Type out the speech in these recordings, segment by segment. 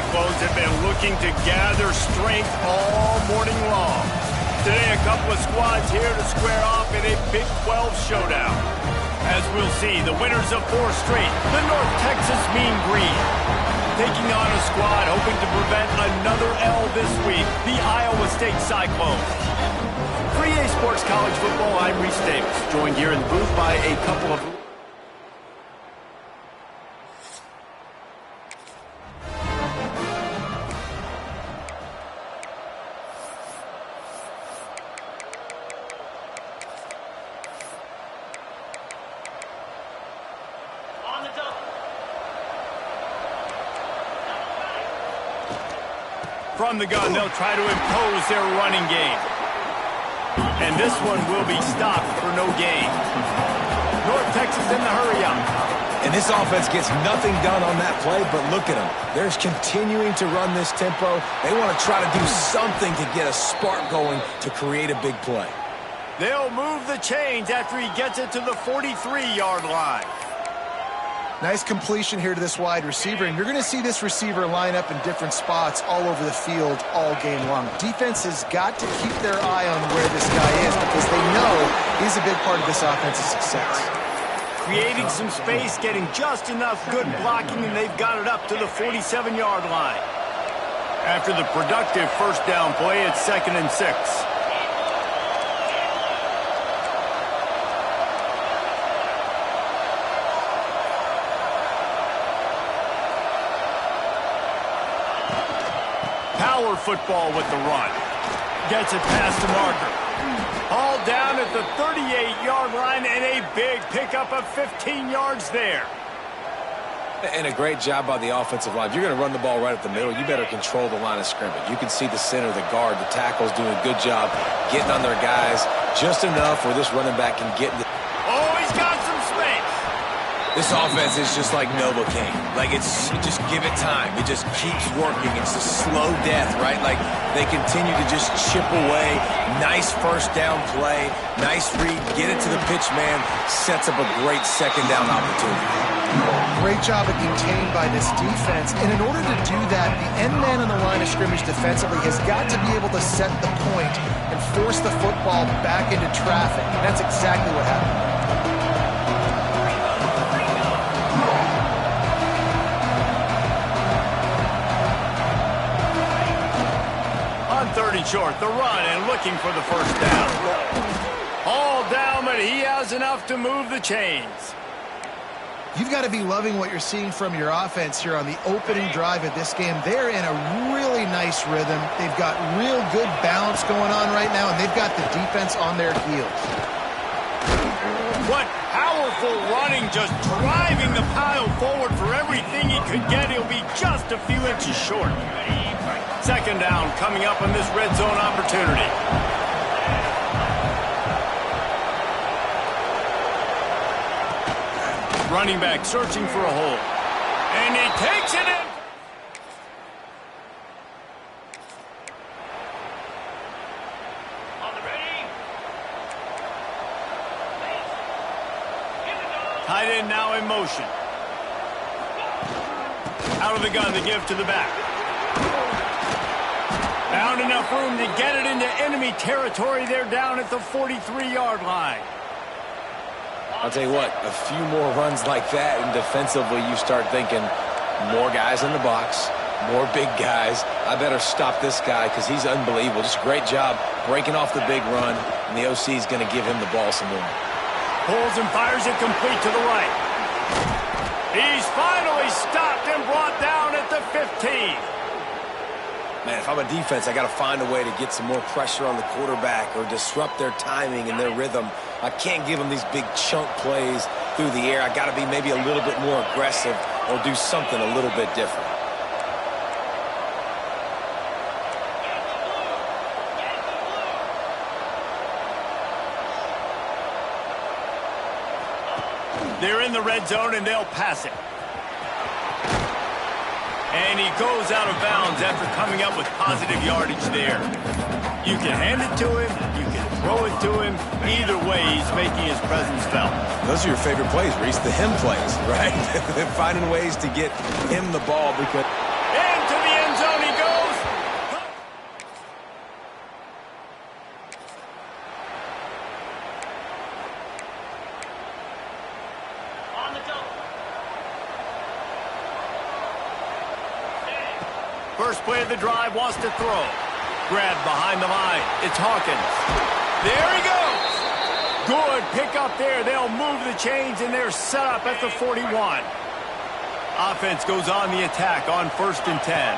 Cyclones have been looking to gather strength all morning long. Today, a couple of squads here to square off in a Big 12 showdown. As we'll see, the winners of 4 straight, the North Texas Mean Green, taking on a squad hoping to prevent another L this week, the Iowa State Cyclones. For EA Sports College Football, I'm Reese Davis, joined here in the booth by a couple of... From the gun, they'll try to impose their running game. And this one will be stopped for no gain. North Texas in the hurry-up. And this offense gets nothing done on that play, but look at them. They're continuing to run this tempo. They want to try to do something to get a spark going to create a big play. They'll move the chains after he gets it to the 43-yard line. Nice completion here to this wide receiver, and you're going to see this receiver line up in different spots all over the field all game long. Defense has got to keep their eye on where this guy is because they know he's a big part of this offense's success. Creating some space, getting just enough good blocking, and they've got it up to the 47-yard line. After the productive first down play, it's 2nd and 6. Power football with the run. Gets it past the marker. All down at the 38-yard line, and a big pickup of 15 yards there. And a great job by the offensive line. If you're going to run the ball right at the middle, you better control the line of scrimmage. You can see the center, the guard, the tackles doing a good job getting on their guys just enough where this running back can get in the... Oh, he's got some space. This offense is just like Novocaine. Like, just give it time. It just keeps working. It's a slow death, right? Like, they continue to just chip away. Nice first down play. Nice read. Get it to the pitch man. Sets up a great second down opportunity. Great job of containing by this defense. And in order to do that, the end man on the line of scrimmage defensively has got to be able to set the point and force the football back into traffic. And that's exactly what happened. Third and short, the run, and looking for the first down. All down, but he has enough to move the chains. You've got to be loving what you're seeing from your offense here on the opening drive of this game. They're in a really nice rhythm. They've got real good balance going on right now, and they've got the defense on their heels. What powerful running, just driving the pile forward for everything he could get. He'll be just a few inches short. Second down coming up on this red zone opportunity. Running back searching for a hole. And he takes it in. On the ready. Tight end now in motion. Out of the gun to give to the back. Found enough room to get it into enemy territory. They're down at the 43-yard line. I'll tell you what, a few more runs like that, and defensively you start thinking more guys in the box, more big guys. I better stop this guy because he's unbelievable. Just a great job breaking off the big run, and the OC is going to give him the ball some more. Pulls and fires it complete to the right. He's finally stopped and brought down at the 15. Man, if I'm a defense, I got to find a way to get some more pressure on the quarterback or disrupt their timing and their rhythm. I can't give them these big chunk plays through the air. I got to be maybe a little bit more aggressive or do something a little bit different. They're in the red zone, and they'll pass it. And he goes out of bounds after coming up with positive yardage there. You can hand it to him, you can throw it to him. Either way, he's making his presence felt. Those are your favorite plays, Reese, the him plays, right? Finding ways to get him the ball because... Into the First play of the drive, wants to throw. Grabbed behind the line. It's Hawkins. There he goes. Good pick up there. They'll move the chains, and they're set up at the 41. Offense goes on the attack on 1st and 10.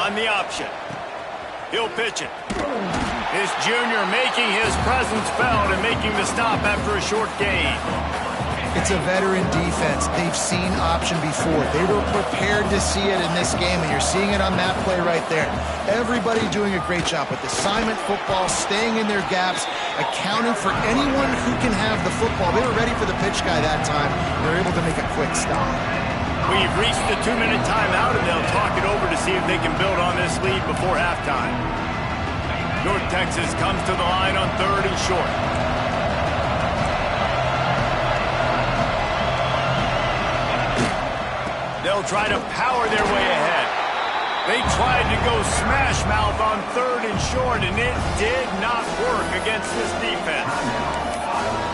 On the option. He'll pitch it. This junior making his presence felt and making the stop after a short gain. It's a veteran defense. They've seen option before. They were prepared to see it in this game, and you're seeing it on that play right there. Everybody doing a great job with assignment football, staying in their gaps, accounting for anyone who can have the football. They were ready for the pitch guy that time. They're able to make a quick stop. We've reached the 2-minute timeout, and they'll talk it over to see if they can build on this lead before halftime. North Texas comes to the line on 3rd and short. They'll try to power their way ahead. They tried to go smash mouth on 3rd and short, and it did not work against this defense.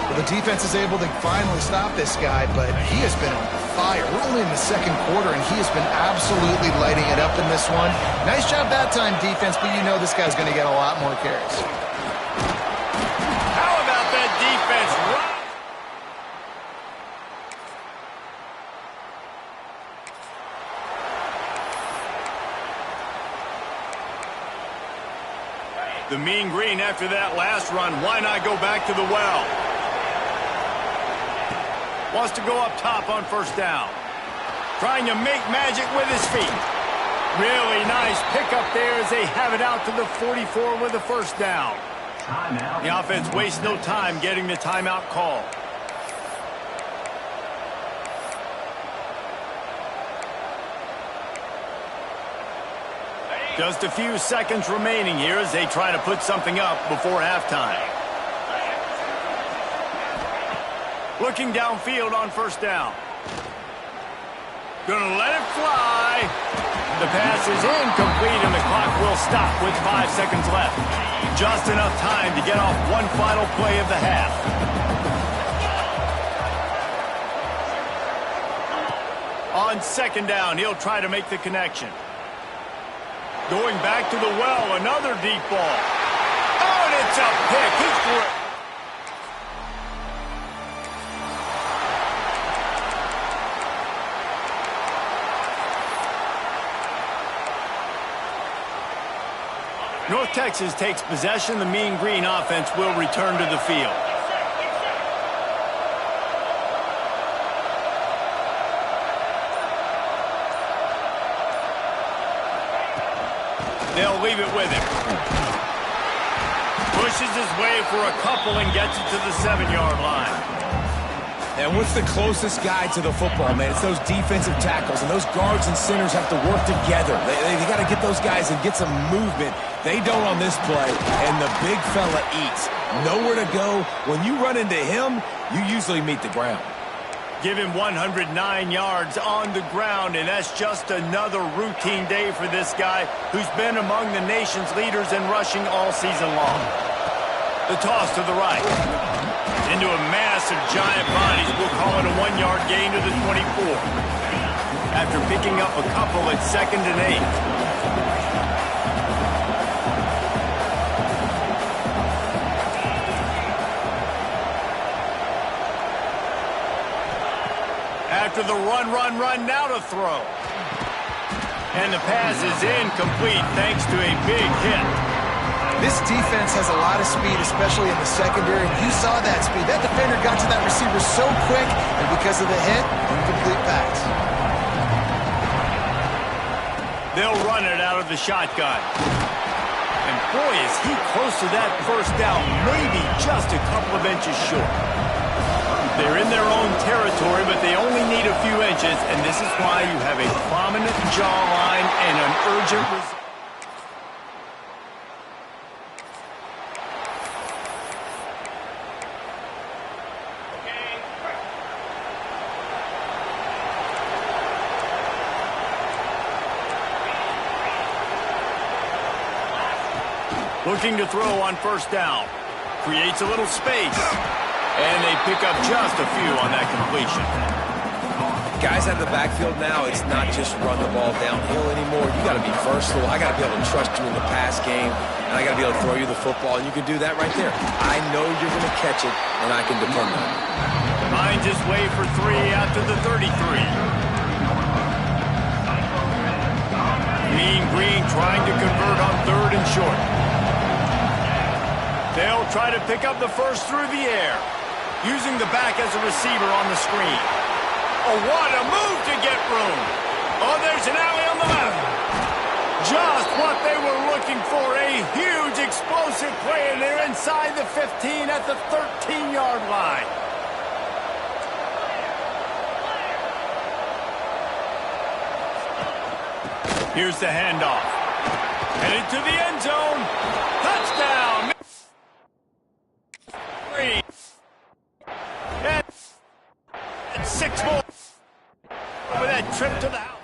Well, the defense is able to finally stop this guy, but he has been on fire. We're only in the 2nd quarter, and he has been absolutely lighting it up in this one. Nice job that time, defense, but you know this guy's going to get a lot more carries. How about that defense? The Mean Green after that last run. Why not go back to the well? Wants to go up top on 1st down. Trying to make magic with his feet. Really nice pickup there as they have it out to the 44 with the 1st down. Timeout. The offense wastes no time getting the timeout call. Just a few seconds remaining here as they try to put something up before halftime. Looking downfield on 1st down. Gonna let it fly. The pass is incomplete, and the clock will stop with 5 seconds left. Just enough time to get off one final play of the half. On 2nd down, he'll try to make the connection. Going back to the well, another deep ball. Oh, and it's a pick. He threw it. North Texas takes possession. The Mean Green offense will return to the field. They'll leave it with him. Pushes his way for a couple and gets it to the 7-yard line. And what's the closest guy to the football, man? It's those defensive tackles, and those guards and centers have to work together. They got to get those guys and get some movement. They don't on this play, and the big fella eats. Nowhere to go. When you run into him, you usually meet the ground. Give him 109 yards on the ground, and that's just another routine day for this guy who's been among the nation's leaders in rushing all season long. The toss to the right. Into a mass of giant bodies. We'll call it a 1-yard gain to the 24. After picking up a couple at 2nd and 8. After the run, now to throw. And the pass is incomplete thanks to a big hit. This defense has a lot of speed, especially in the secondary. You saw that speed. That defender got to that receiver so quick, and because of the hit, incomplete pass. They'll run it out of the shotgun. And boy, is he close to that 1st down, maybe just a couple of inches short. They're in their own territory, but they only need a few inches, and this is why you have a prominent jawline and an urgent result. Looking to throw on 1st down. Creates a little space. And they pick up just a few on that completion. Guys out of the backfield now, it's not just run the ball downhill anymore. You got to be versatile. I got to be able to trust you in the pass game, and I got to be able to throw you the football, and you can do that right there. I know you're going to catch it, and I can depend on it. Finds his way for 3 after the 33. Mean Green trying to convert on 3rd and short. They'll try to pick up the first through the air, using the back as a receiver on the screen. Oh, what a move to get room. Oh, there's an alley on the left. Just what they were looking for. A huge explosive play, and they're inside the 15 at the 13-yard line. Here's the handoff. Headed to the end zone. Touchdown. 3. And 6 more. Over that trip to the house.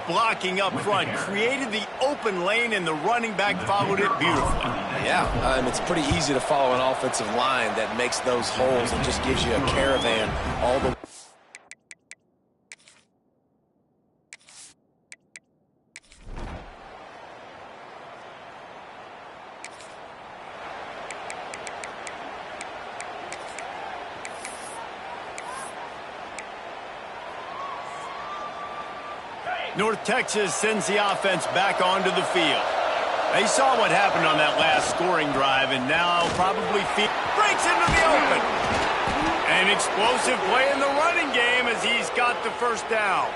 Blocking up front, created the open lane, and the running back followed it beautifully. Yeah, it's pretty easy to follow an offensive line that makes those holes and just gives you a caravan all the way. North Texas sends the offense back onto the field. They saw what happened on that last scoring drive, and now probably breaks into the open. An explosive play in the running game as he's got the first down.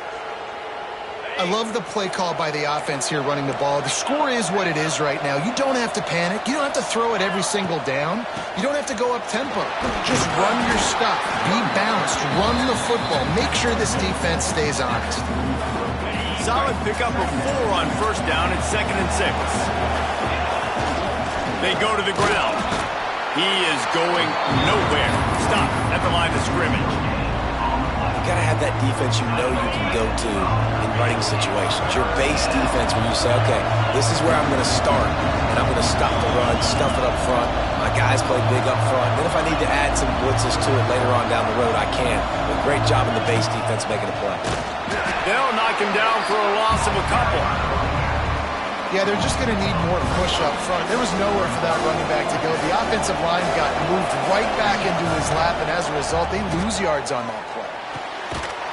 I love the play call by the offense here running the ball. The score is what it is right now. You don't have to panic. You don't have to throw it every single down. You don't have to go up tempo. Just run your stuff. Be balanced. Run the football. Make sure this defense stays honest. Solid pickup of 4 on first down and 2nd and 6. They go to the ground. He is going nowhere. Stop at the line of scrimmage. You got to have that defense you know you can go to in running situations. Your base defense where you say, okay, this is where I'm going to start, and I'm going to stop the run, stuff it up front. My guys play big up front. Then if I need to add some blitzes to it later on down the road, I can. But great job in the base defense making a play. They'll knock him down for a loss of a couple. Yeah, they're just going to need more push up front. There was nowhere for that running back to go. The offensive line got moved right back into his lap, and as a result, they lose yards on that play.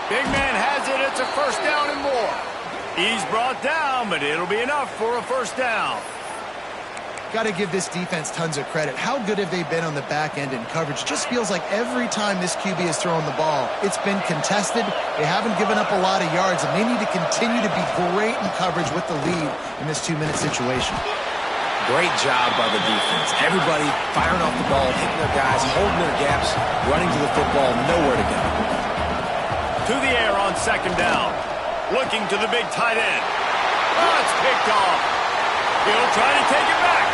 Big man has it. It's a first down and more. He's brought down, but it'll be enough for a first down. Got to give this defense tons of credit. How good have they been on the back end in coverage? Just feels like every time this QB has thrown the ball, it's been contested. They haven't given up a lot of yards, and they need to continue to be great in coverage with the lead in this 2-minute situation. Great job by the defense. Everybody firing off the ball, hitting their guys, holding their gaps, running to the football, nowhere to go. To the air on 2nd down. Looking to the big tight end. Oh, it's picked off. He'll try to take it back.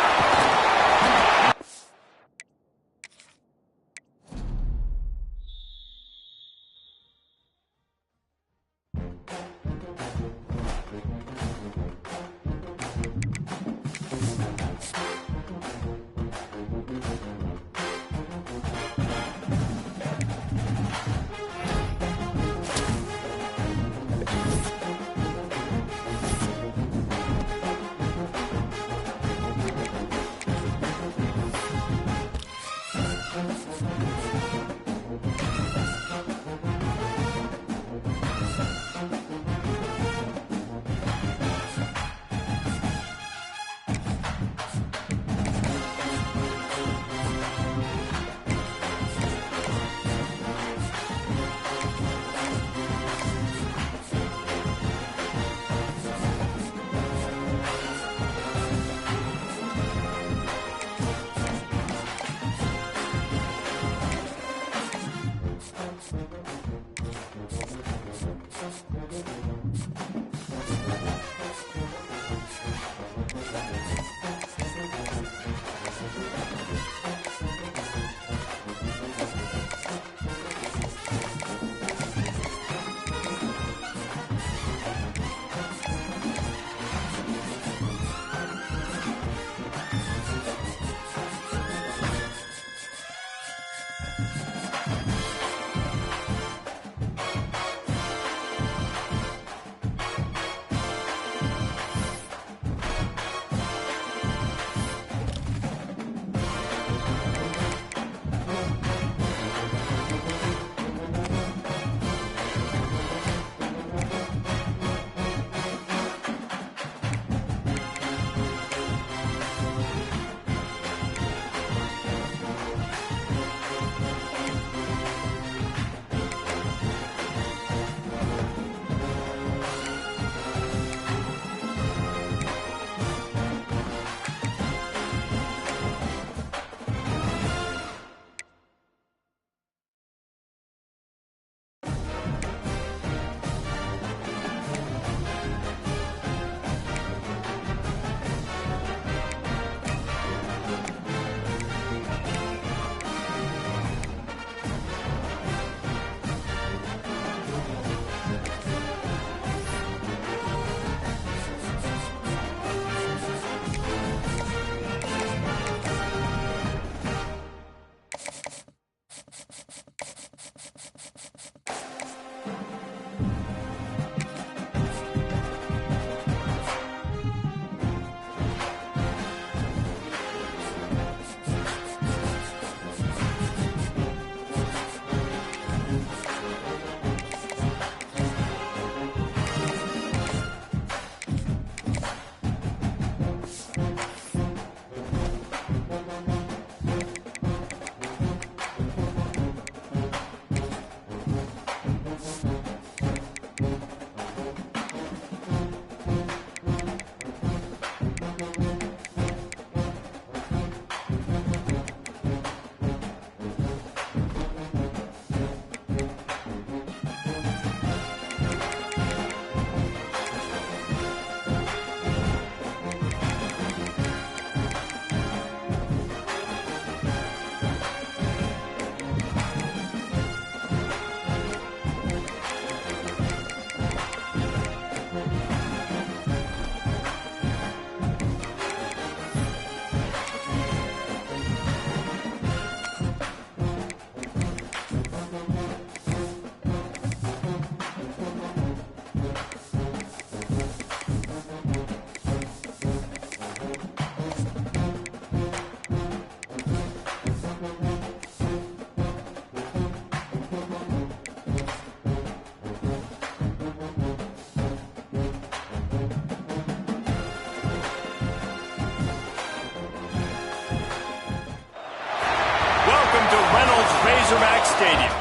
Razorback Stadium.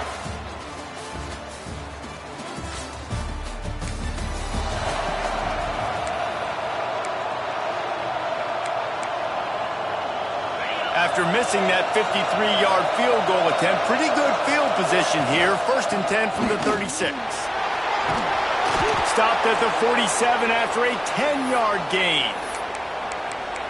After missing that 53-yard field goal attempt, pretty good field position here. 1st and 10 from the 36. Stopped at the 47 after a 10-yard gain.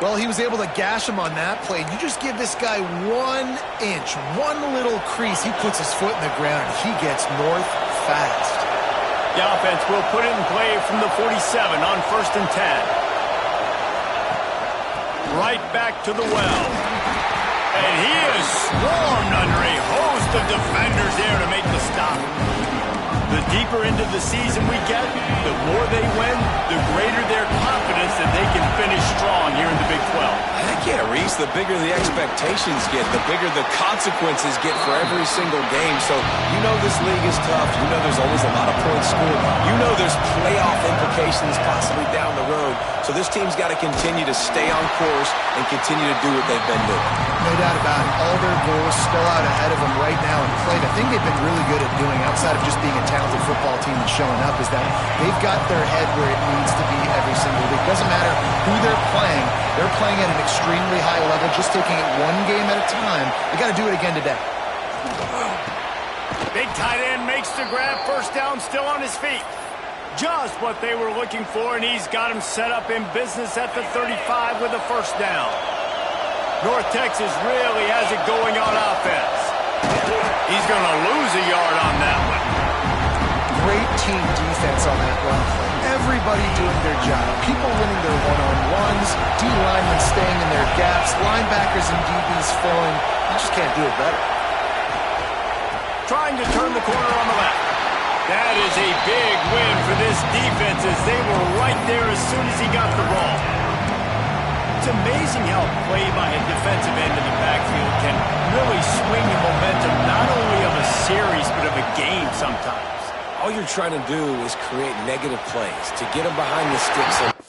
Well, he was able to gash him on that play. You just give this guy 1 inch, one little crease, he puts his foot in the ground, and he gets north fast. The offense will put it in play from the 47 on 1st and 10. Right back to the well. And he is swarmed under a host of defenders there to make the stop. The deeper into the season we get, the more they win, the greater their confidence that they can finish strong here in the Big 12. Heck yeah, Reese. The bigger the expectations get, the bigger the consequences get for every single game. So you know this league is tough. You know there's always a lot of points scored. You know there's playoff implications possibly down the road. So this team's got to continue to stay on course and continue to do what they've been doing. No doubt about it. All their goals still out ahead of them right now in play. The thing they've been really good at doing, outside of just being a talented football team and showing up, is that they've got their head where it needs to be every single week. Doesn't matter who they're playing at an extremely high level, just taking it one game at a time. They got to do it again today. Big tight end makes the grab. 1st down, still on his feet. Just what they were looking for, and he's got him set up in business at the 35 with a 1st down. North Texas really has it going on offense. He's going to lose a yard on that one. Great team defense on that run play. Everybody doing their job. People winning their one-on-ones, D-linemen staying in their gaps, linebackers and DBs filling. You just can't do it better. Trying to turn the corner on the left. That is a big win for this defense as they were right there as soon as he got the ball. It's amazing how play by a defensive end in the backfield can really swing the momentum not only of a series but of a game sometimes. All you're trying to do is create negative plays to get them behind the sticks.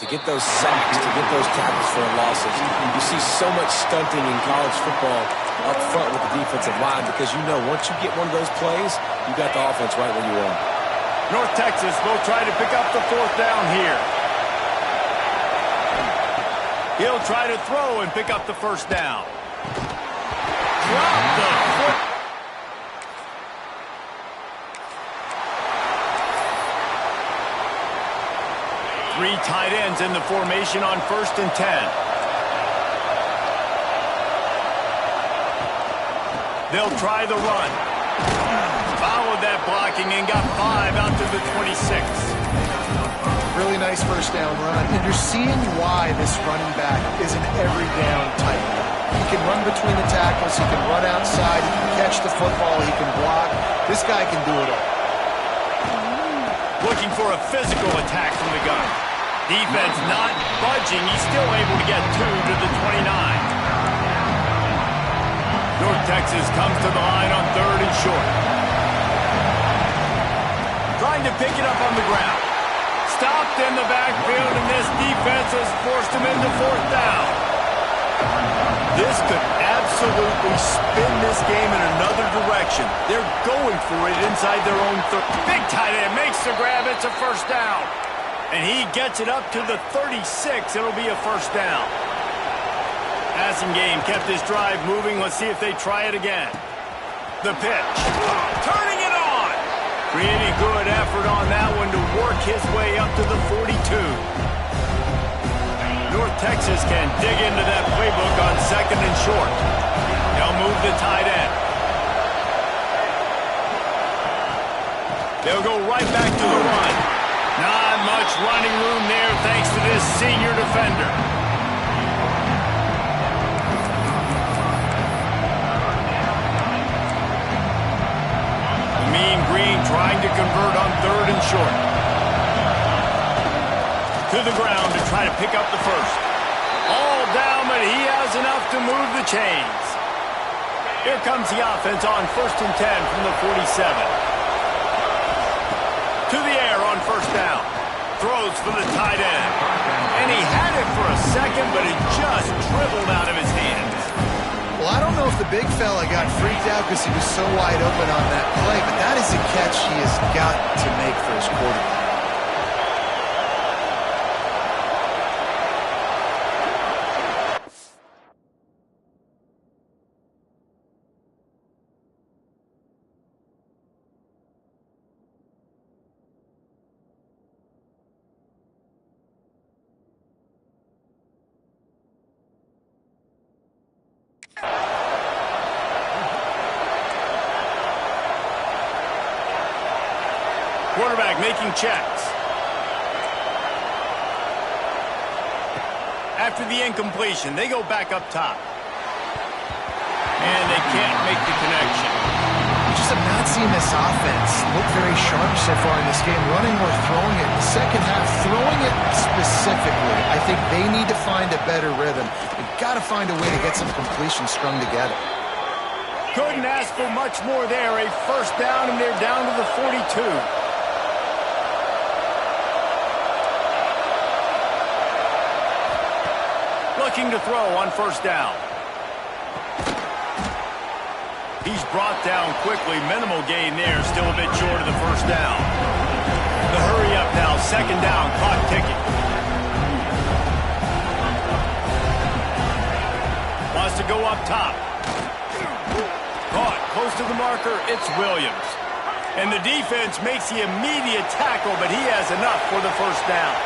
To get those sacks, to get those tackles for losses. You see so much stunting in college football up front with the defensive line because you know once you get one of those plays, you got the offense right where you want. North Texas will try to pick up the 4th down here. He'll try to throw and pick up the 1st down. Drop the foot. Three tight ends in the formation on 1st and 10. They'll try the run. Followed that blocking and got 5 out to the 26. Really nice first down run. And you're seeing why this running back is an every down type. He can run between the tackles. He can run outside. He can catch the football. He can block. This guy can do it all. Looking for a physical attack from the gun. Defense not budging. He's still able to get 2 to the 29. North Texas comes to the line on 3rd and short. Trying to pick it up on the ground. Stopped in the backfield, and this defense has forced him into 4th down. This could absolutely spin this game in another direction. They're going for it inside their own 30. Big tight end makes the grab. It's a 1st down. And he gets it up to the 36. It'll be a 1st down. Passing game kept this drive moving. Let's see if they try it again. The pitch. Turning it on. Creating good effort on that one to work his way up to the 42. North Texas can dig into that playbook on 2nd and short. They'll move the tight end. They'll go right back to the run. Not much running room there thanks to this senior defender. Mean Green trying to convert on 3rd and short. To the ground to try to pick up the first. All down, but he has enough to move the chains. Here comes the offense on 1st and 10 from the 47. To the air on 1st down. Throws for the tight end. And he had it for a second, but it just dribbled out of his hands. Well, I don't know if the big fella got freaked out because he was so wide open on that play, but that is a catch he has got to make for his quarterback. Quarterback making checks. After the incompletion, they go back up top. And they can't make the connection. We just have not seen this offense look very sharp so far in this game, running or throwing it. The second half, throwing it specifically, I think they need to find a better rhythm. They've got to find a way to get some completions strung together. Couldn't ask for much more there. A 1st down, and they're down to the 42. Looking to throw on 1st down. He's brought down quickly. Minimal gain there. Still a bit short of the 1st down. The hurry up now. 2nd down. Clock ticking. Wants to go up top. Caught. Close to the marker. It's Williams. And the defense makes the immediate tackle, but he has enough for the 1st down.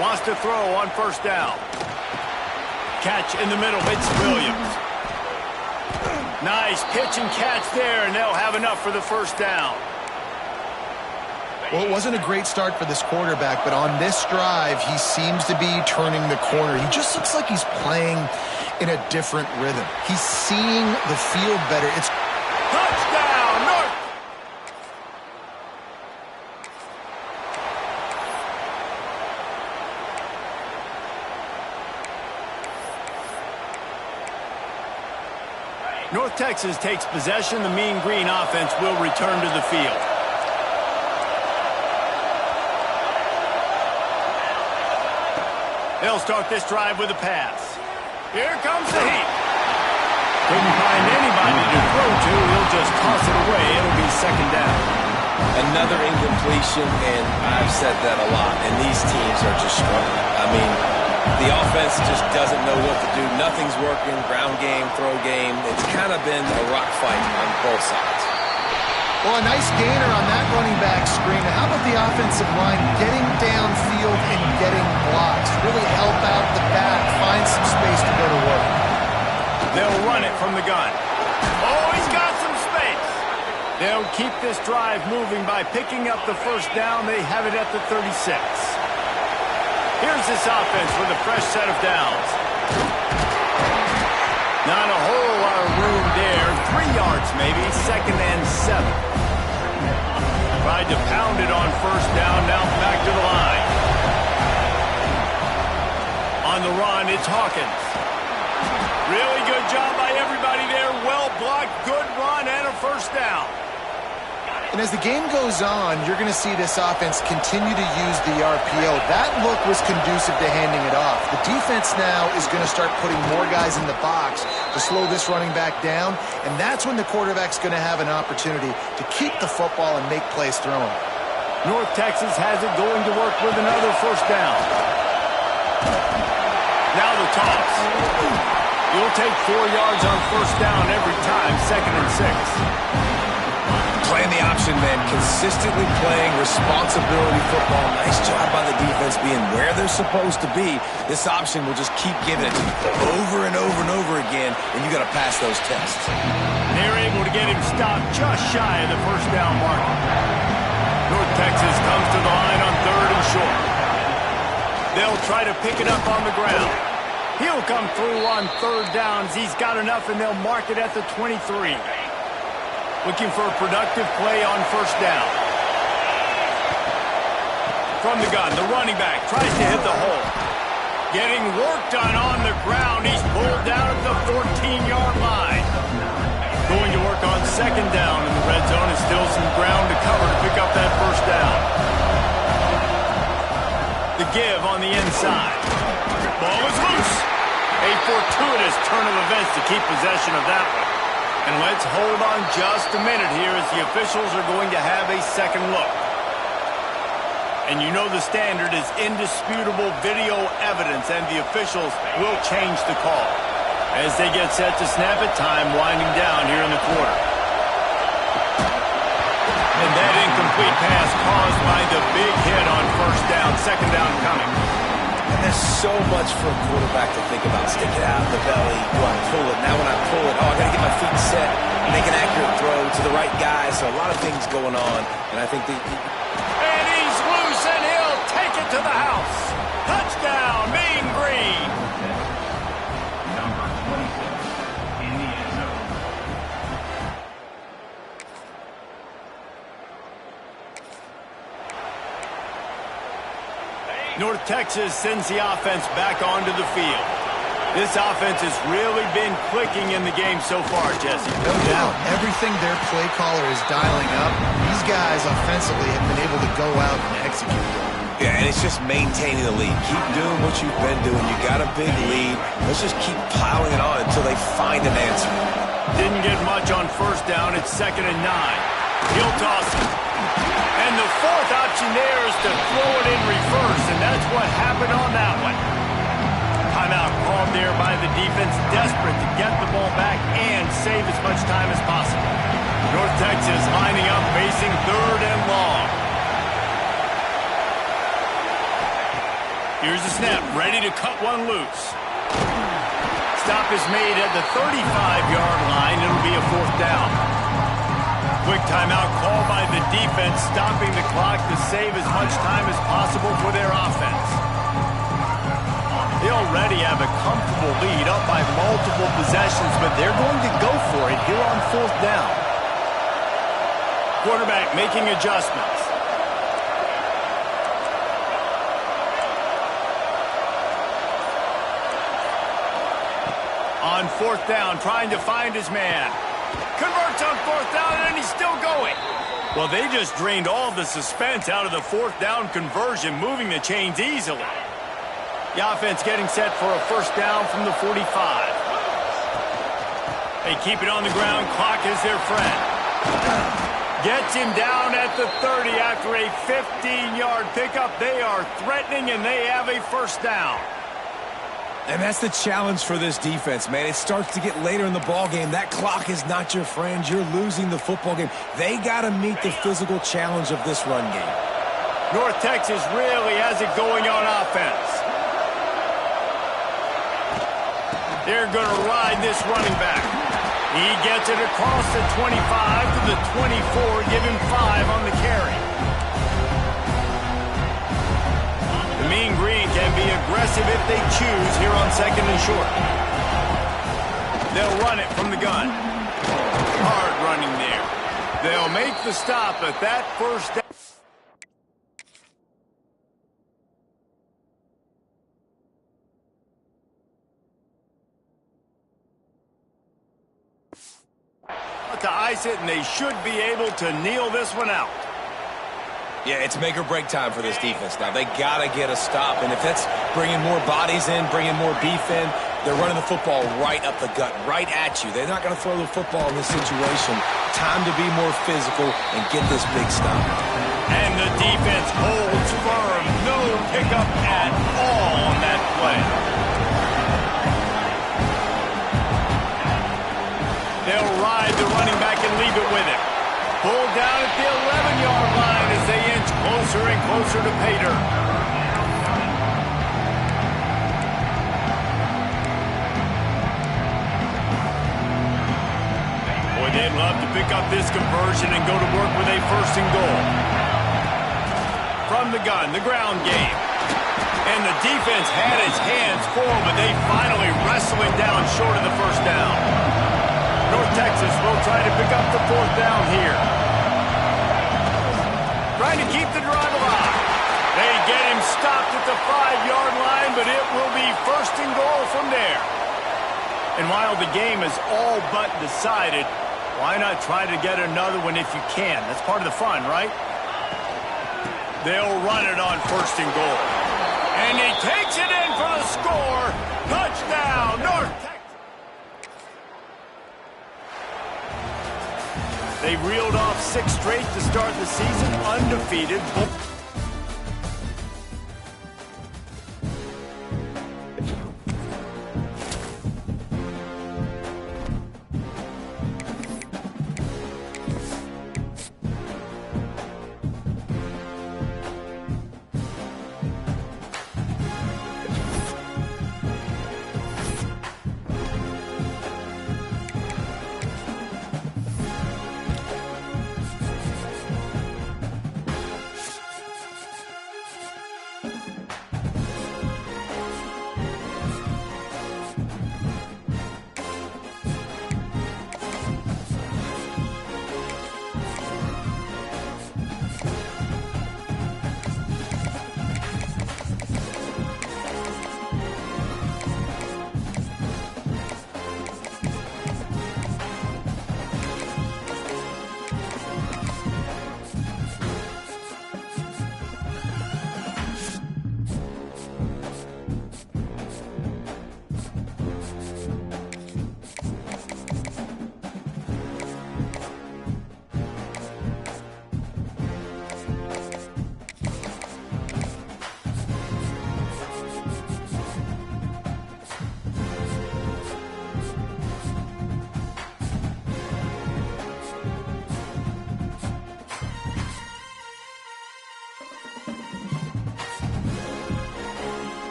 Wants to throw on 1st down. Catch in the middle. It's Williams. Nice pitch and catch there, and they'll have enough for the 1st down. Well, it wasn't a great start for this quarterback, but on this drive, he seems to be turning the corner. He just looks like he's playing in a different rhythm. He's seeing the field better. It's touchdown, North. North Texas takes possession. The Mean Green offense will return to the field. They'll start this drive with a pass. Here comes the heat. Couldn't find anybody to throw to. He'll just toss it away. It'll be 2nd down. Another incompletion, and I've said that a lot, and these teams are just struggling. I mean, the offense just doesn't know what to do. Nothing's working. Ground game, throw game. It's kind of been a rock fight on both sides. Well, a nice gainer on that running back screen. How about the offensive line getting downfield and getting blocks? Really help out the back, find some space to go They'll run it from the gun. Oh, he's got some space. They'll keep this drive moving by picking up the first down. They have it at the 36. Here's this offense with a fresh set of downs. Not a whole lot of room there. 3 yards maybe, 2nd and 7. Tried to pound it on first down, now back to the line. On the run, it's Hawkins. Really good job by everybody there. Well blocked, good run, and a first down. And as the game goes on, you're going to see this offense continue to use the RPO. That look was conducive to handing it off. The defense now is going to start putting more guys in the box to slow this running back down, and that's when the quarterback's going to have an opportunity to keep the football and make plays throwing. North Texas has it going to work with another first down. Now the toss. You'll take 4 yards on first down every time, 2nd and 6. Playing the option, man. Consistently playing responsibility football. Nice job by the defense being where they're supposed to be. This option will just keep giving it to you over and over and over again, and you got to pass those tests. They're able to get him stopped just shy of the first down mark. North Texas comes to the line on 3rd and short. They'll try to pick it up on the ground. He'll come through on 3rd downs. He's got enough, and they'll mark it at the 23. Looking for a productive play on first down. From the gun, the running back tries to hit the hole. Getting work done on the ground. He's pulled down at the 14-yard line. Going to work on 2nd down in the red zone. And still some ground to cover to pick up that first down. The give on the inside. Ball is loose. A fortuitous turn of events to keep possession of that one. And let's hold on just a minute here as the officials are going to have a second look. And you know the standard is indisputable video evidence, and the officials will change the call as they get set to snap it, time winding down here in the quarter. And that incomplete pass caused by the big hit on first down, 2nd down coming. And there's so much for a quarterback to think about. Stick it out of the belly. Do I pull it? Now when I pull it, I got to get my feet set, make an accurate throw to the right guy. So a lot of things going on. And I think and he's loose, and he'll take it to the house. Touchdown, Mean Green. Number 26 in the end zone. North Texas sends the offense back onto the field. This offense has really been clicking in the game so far, Jesse. No doubt. Everything their play caller is dialing up, these guys offensively have been able to go out and execute. Yeah, and it's just maintaining the lead. Keep doing what you've been doing. You got a big lead. Let's just keep piling it on until they find an answer. Didn't get much on first down. It's 2nd and 9. He'll toss it. And the 4th option there is to throw it in reverse, and that's what happened on that one. Timeout called there by the defense, desperate to get the ball back and save as much time as possible. North Texas lining up, facing 3rd and long. Here's the snap, ready to cut one loose. Stop is made at the 35-yard line. It'll be a 4th down. Quick timeout called by the defense, stopping the clock to save as much time as possible for their offense. They already have a comfortable lead, up by multiple possessions, but they're going to go for it here on 4th down. Quarterback making adjustments. On 4th down, trying to find his man. Converts on 4th down, and he's still going. Well, they just drained all the suspense out of the 4th down conversion, moving the chains easily. The offense getting set for a first down from the 45. They keep it on the ground. Clock is their friend. Gets him down at the 30 after a 15-yard pickup. They are threatening, and they have a first down. And that's the challenge for this defense, man. It starts to get later in the ballgame. That clock is not your friend. You're losing the football game. They got to meet the physical challenge of this run game. North Texas really has it going on offense. They're going to ride this running back. He gets it across the 25 to the 24, give him 5 on the carry. The Mean Green can be aggressive if they choose here on 2nd and short. They'll run it from the gun. Hard running there. They'll make the stop at that first down. To ice it, and they should be able to kneel this one out. Yeah, it's make or break time for this defense now. They got to get a stop, and if that's bringing more bodies in, bringing more beef in, they're running the football right up the gut, right at you. They're not going to throw the football in this situation. Time to be more physical and get this big stop. And the defense holds firm. No pickup at all on that play. They'll ride the running back and leave it with him. Pulled down at the 11-yard line as they inch closer and closer to pay dirt. Boy, they'd love to pick up this conversion and go to work with a 1st and goal. From the gun, the ground game. And the defense had its hands full, but they finally wrestle him down short of the 1st down. North Texas will try to pick up the 4th down here. Trying to keep the drive alive. They get him stopped at the 5-yard line, but it will be 1st and goal from there. And while the game is all but decided, why not try to get another one if you can? That's part of the fun, right? They'll run it on 1st and goal. And he takes it in for the score. Touchdown, North Texas. They reeled off 6 straight to start the season, undefeated.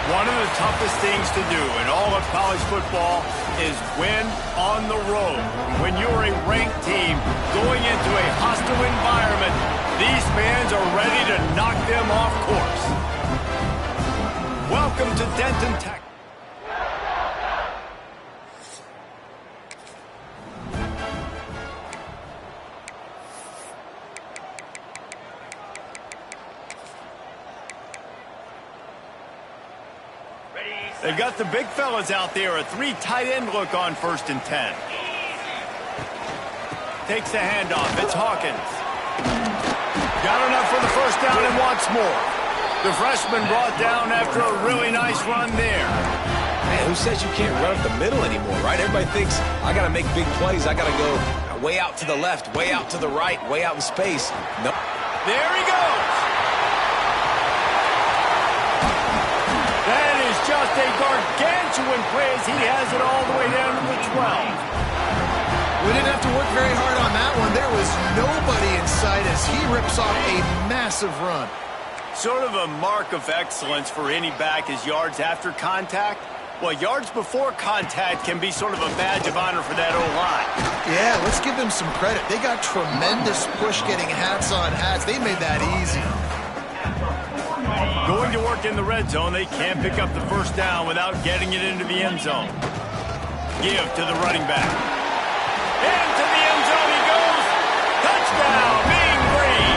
One of the toughest things to do in all of college football is win on the road. When you're a ranked team going into a hostile environment, these fans are ready to knock them off course. Welcome to Denton, Texas. They've got the big fellas out there, a 3 tight end look on 1st and 10. Takes the handoff. It's Hawkins. Got enough for the first down and wants more. The freshman brought down after a really nice run there. Man, who says you can't run up the middle anymore, right? Everybody thinks, I got to make big plays. I got to go way out to the left, way out to the right, way out in space. No. There he goes. That is just a gargantuan play as he has it all the way down to the 12. We didn't have to work very hard on that one. There was nobody in sight as he rips off a massive run. Sort of a mark of excellence for any back is yards after contact. Well, yards before contact can be sort of a badge of honor for that O-line. Yeah, let's give them some credit. They got tremendous push getting hats on hats. They made that easy. Going to work in the red zone, they can't pick up the first down without getting it into the end zone. Give to the running back. Into the end zone he goes. Touchdown, Mean Green.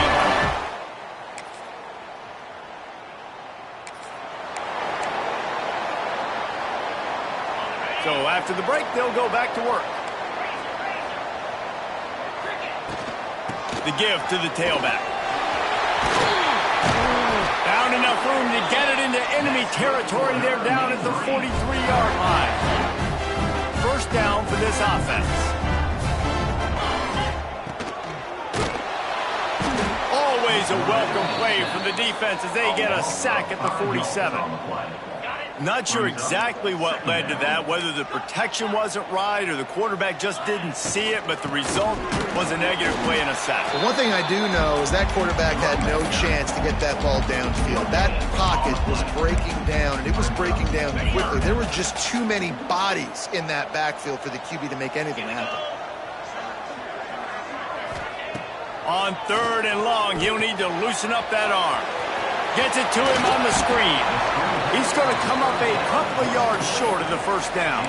So after the break, they'll go back to work. The give to the tailback. Found enough room to get it into enemy territory. They're down at the 43-yard line. First down for this offense. Always a welcome play from the defense as they get a sack at the 47. Not sure exactly what led to that, whether the protection wasn't right or the quarterback just didn't see it, but the result was a negative play and a sack. But one thing I do know is that quarterback had no chance to get that ball downfield. That pocket was breaking down, and it was breaking down quickly. There were just too many bodies in that backfield for the QB to make anything happen. On 3rd and long, he'll need to loosen up that arm. Gets it to him on the screen. He's going to come up a couple of yards short of the first down.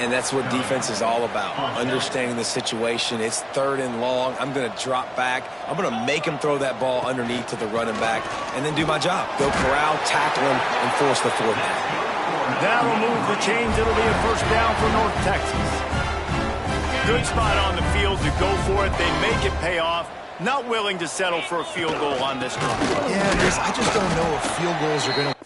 And that's what defense is all about, understanding the situation. It's 3rd and long. I'm going to drop back. I'm going to make him throw that ball underneath to the running back and then do my job. Go corral, tackle him, and force the 4th down. That'll move the chains. It'll be a first down for North Texas. Good spot on the field to go for it. They make it pay off. Not willing to settle for a field goal on this drive. Yeah, I just don't know if field goals are going to...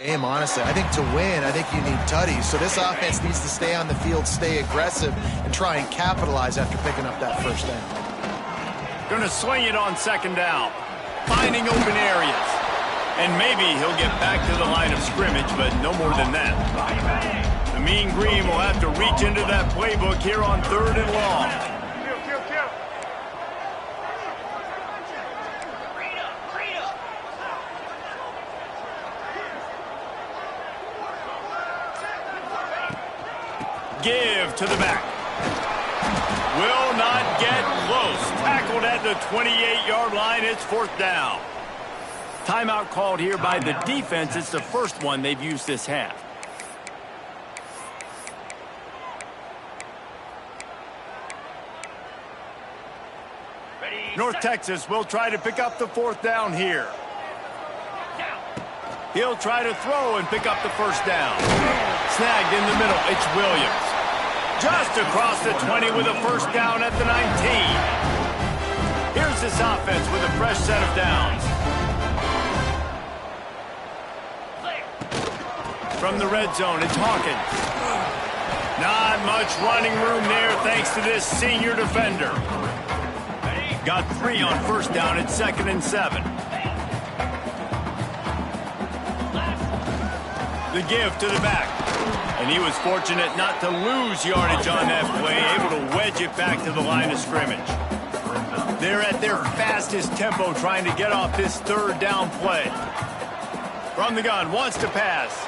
game, honestly. I think to win, I think you need tutties. So this offense needs to stay on the field, stay aggressive, and try and capitalize after picking up that first down. Going to swing it on second down. Finding open areas. And maybe he'll get back to the line of scrimmage, but no more than that. The Mean Green will have to reach into that playbook here on 3rd and long. Give to the back. Will not get close. Tackled at the 28-yard line. It's 4th down. Timeout called here by the defense. It's the first one they've used this half. North Texas will try to pick up the 4th down here. He'll try to throw and pick up the first down. Snagged in the middle. It's Williams. Just across the 20 with a first down at the 19. Here's this offense with a fresh set of downs. From the red zone, it's Hawkins. Not much running room there thanks to this senior defender. Got 3 on first down at 2nd and 7. The give to the back. And he was fortunate not to lose yardage on that play, able to wedge it back to the line of scrimmage. They're at their fastest tempo trying to get off this 3rd down play. From the gun, wants to pass.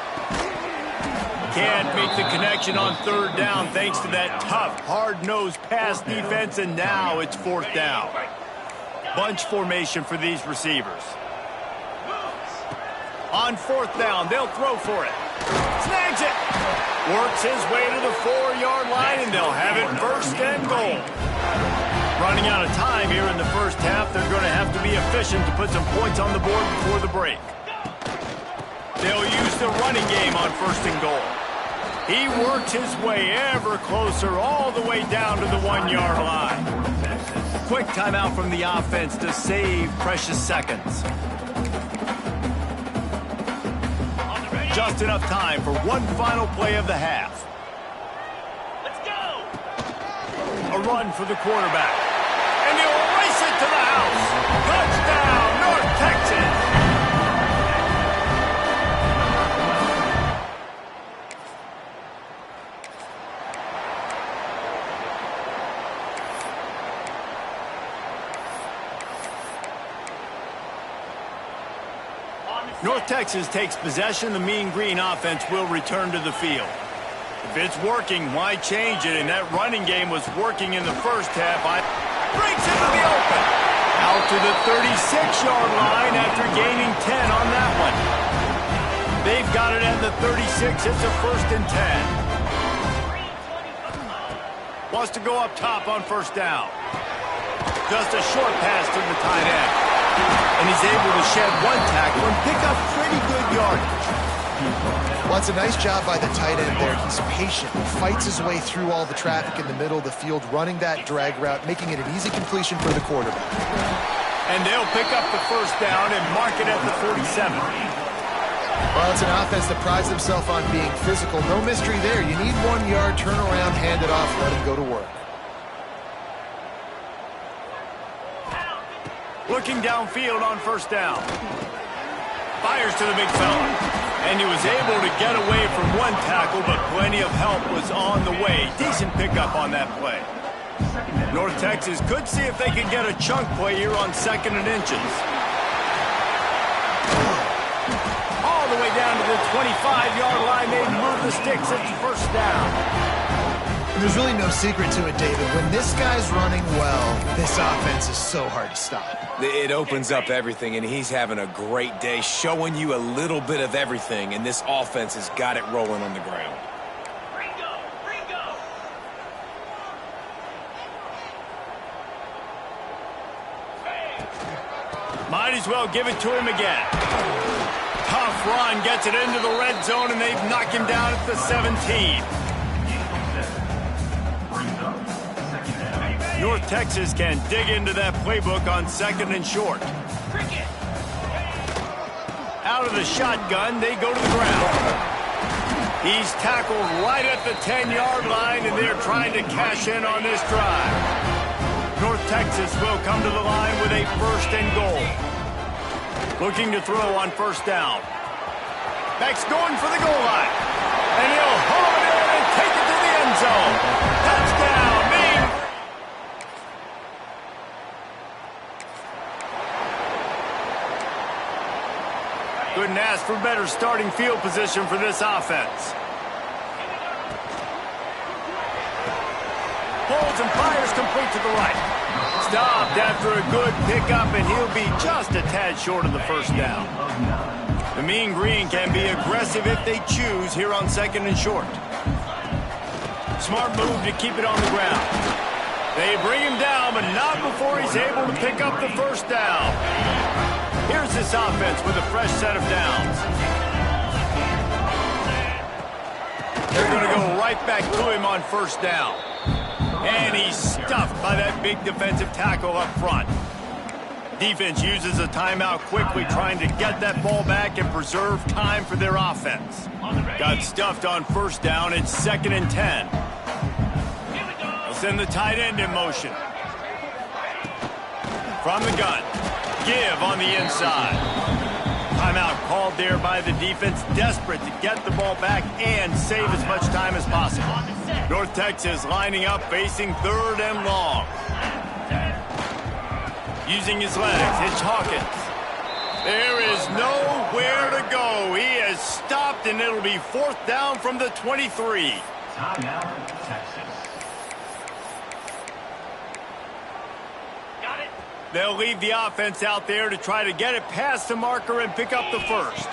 Can't make the connection on 3rd down thanks to that tough, hard-nosed pass defense, and now it's 4th down. Bunch formation for these receivers. On 4th down, they'll throw for it. Snags it. Works his way to the 4-yard line, and they'll have it 1st and goal. Running out of time here in the first half, they're going to have to be efficient to put some points on the board before the break. They'll use the running game on 1st and goal. He works his way ever closer all the way down to the 1-yard line. Quick timeout from the offense to save precious seconds. Just enough time for one final play of the half. Let's go! A run for the quarterback. And he'll race it to the house. Touchdown, North Texas! North Texas takes possession. The Mean Green offense will return to the field. If it's working, why change it? And that running game was working in the first half. Breaks into the open. Out to the 36-yard line after gaining 10 on that one. They've got it at the 36. It's a 1st and 10. Wants to go up top on 1st down. Just a short pass to the tight end. And he's able to shed 1 tackle and pick up pretty good yardage. Well, it's a nice job by the tight end there. He's patient. He fights his way through all the traffic in the middle of the field, running that drag route, making it an easy completion for the quarterback. And they'll pick up the first down and mark it at the 47. Well, it's an offense that prides themselves on being physical. No mystery there. You need 1 yard, turn around, hand it off, let him go to work. Looking downfield on 1st down. Fires to the big fella. And he was able to get away from 1 tackle, but plenty of help was on the way. Decent pickup on that play. North Texas could see if they can get a chunk play here on 2nd and inches. All the way down to the 25-yard line. They move the sticks. It's 1st down. There's really no secret to it, David. When this guy's running well, this offense is so hard to stop. It opens up everything, and he's having a great day, showing you a little bit of everything, and this offense has got it rolling on the ground. Might as well give it to him again. Tough run, gets it into the red zone, and they've knocked him down at the 17. North Texas can dig into that playbook on 2nd and short. Out of the shotgun, they go to the ground. He's tackled right at the 10-yard line, and they're trying to cash in on this drive. North Texas will come to the line with a 1st and goal. Looking to throw on 1st down. Beck's going for the goal line. And he'll haul it in and take it to the end zone. Touchdown, Mean. Couldn't ask for better starting field position for this offense. Holds and fires complete to the right. Stopped after a good pickup, and he'll be just a tad short of the 1st down. The Mean Green can be aggressive if they choose here on 2nd and short. Smart move to keep it on the ground. They bring him down, but not before he's able to pick up the 1st down. Here's this offense with a fresh set of downs. They're going to go right back to him on 1st down. And he's stuffed by that big defensive tackle up front. Defense uses a timeout quickly, trying to get that ball back and preserve time for their offense. Got stuffed on 1st down. It's 2nd and 10. They'll send the tight end in motion. From the gun. Give on the inside. Timeout called there by the defense, desperate to get the ball back and save as much time as possible. North Texas lining up, facing 3rd and long. Using his legs, it's Hawkins. There is nowhere to go. He is stopped, and it'll be 4th down from the 23. Timeout, Texas. Got it. They'll leave the offense out there to try to get it past the marker and pick up the 1st.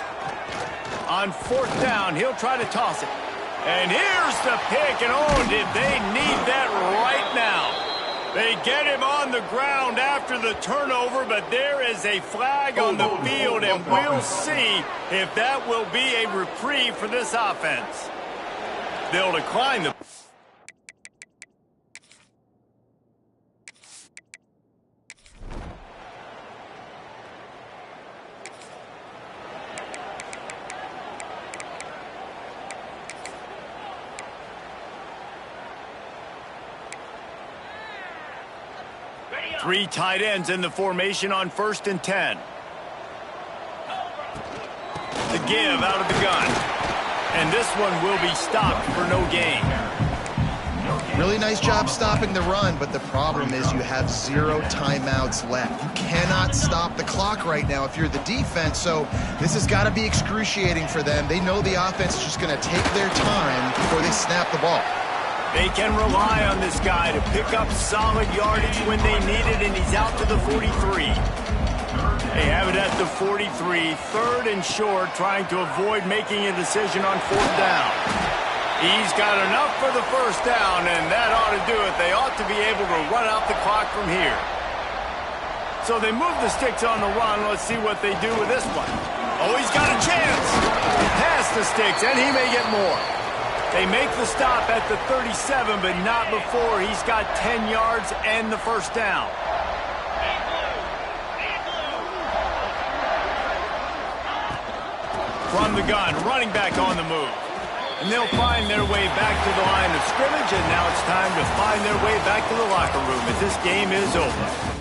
On 4th down, he'll try to toss it. And here's the pick, and oh, did they need that right now. They get him on the ground after the turnover, but there is a flag on the field, and we'll see if that will be a reprieve for this offense. They'll decline the... Three tight ends in the formation on 1st and 10. The give out of the gun. And this one will be stopped for no gain. Really nice job stopping the run, but the problem is you have 0 timeouts left. You cannot stop the clock right now if you're the defense, so this has got to be excruciating for them. They know the offense is just going to take their time before they snap the ball. They can rely on this guy to pick up solid yardage when they need it, and he's out to the 43. They have it at the 43, 3rd and short, trying to avoid making a decision on 4th down. He's got enough for the 1st down, and that ought to do it. They ought to be able to run out the clock from here. So they move the sticks on the run. Let's see what they do with this one. Oh, he's got a chance. Pass the sticks, and he may get more. They make the stop at the 37, but not before he's got 10 yards and the 1st down. From the gun, running back on the move. And they'll find their way back to the line of scrimmage, and now it's time to find their way back to the locker room as this game is over.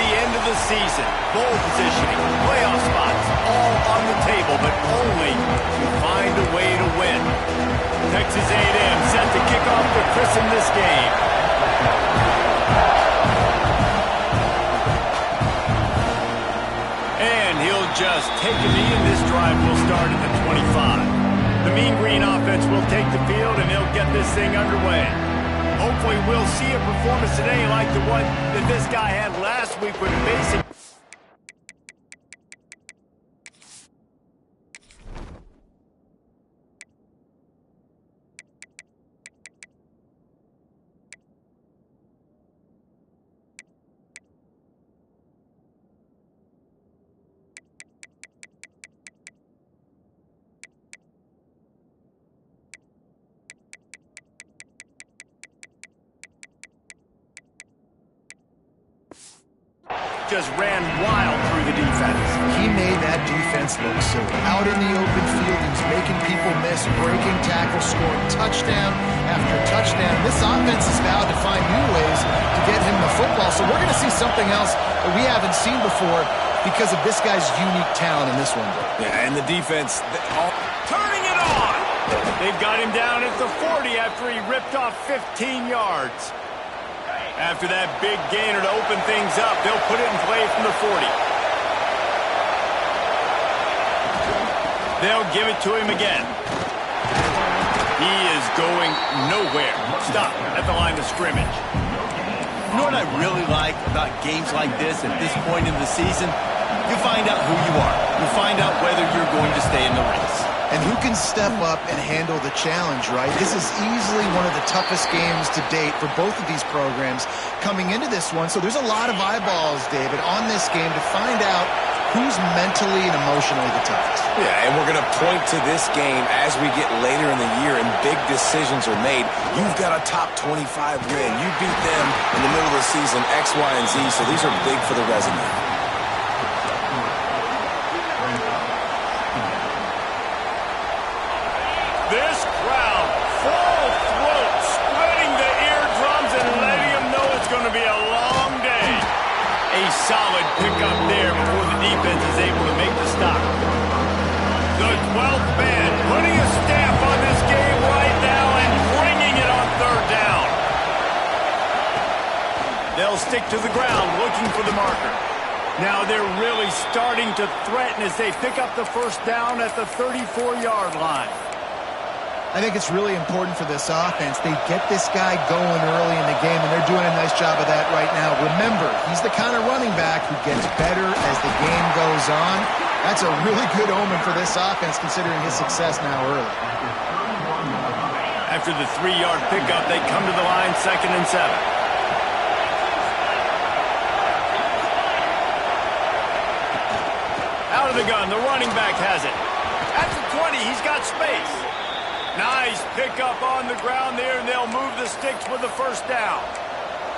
the end of the season. Bowl positioning, playoff spots, all on the table, but only to find a way to win. Texas A&M set to kick off to christen this game. And he'll just take a knee, and this drive will start at the 25. The Mean Green offense will take the field, and they'll get this thing underway. Hopefully we'll see a performance today like the one that this guy had last week when facing. Just ran wild through the defense. He made that defense look silly. Out in the open field, he was making people miss, breaking tackles, scoring touchdown after touchdown. This offense has vowed to find new ways to get him the football, so we're going to see something else that we haven't seen before because of this guy's unique talent in this one. Yeah, and the defense... Turning it on! They've got him down at the 40 after he ripped off 15 yards. After that big gainer to open things up, they'll put it in play from the 40. They'll give it to him again. He is going nowhere. Stop at the line of scrimmage. You know what I really like about games like this at this point in the season? You find out who you are. You find out whether you're going to stay in the race. And who can step up and handle the challenge, right? This is easily one of the toughest games to date for both of these programs coming into this one. So there's a lot of eyeballs, David, on this game to find out who's mentally and emotionally the toughest. Yeah, and we're going to point to this game as we get later in the year and big decisions are made. You've got a top 25 win. You beat them in the middle of the season, X, Y, and Z, so these are big for the resume. This crowd, full throat, spreading the eardrums and letting them know it's going to be a long day. A solid pickup there before the defense is able to make the stop. The 12th man putting a stamp on this game right now and bringing it on third down. They'll stick to the ground looking for the marker. Now they're really starting to threaten as they pick up the first down at the 34-yard line. I think it's really important for this offense. They get this guy going early in the game, and they're doing a nice job of that right now. Remember, he's the kind of running back who gets better as the game goes on. That's a really good omen for this offense, considering his success now early. After the 3-yard pickup, they come to the line, 2nd and 7. Out of the gun, the running back has it. At the 20, he's got space. Nice pickup on the ground there, and they'll move the sticks with the first down.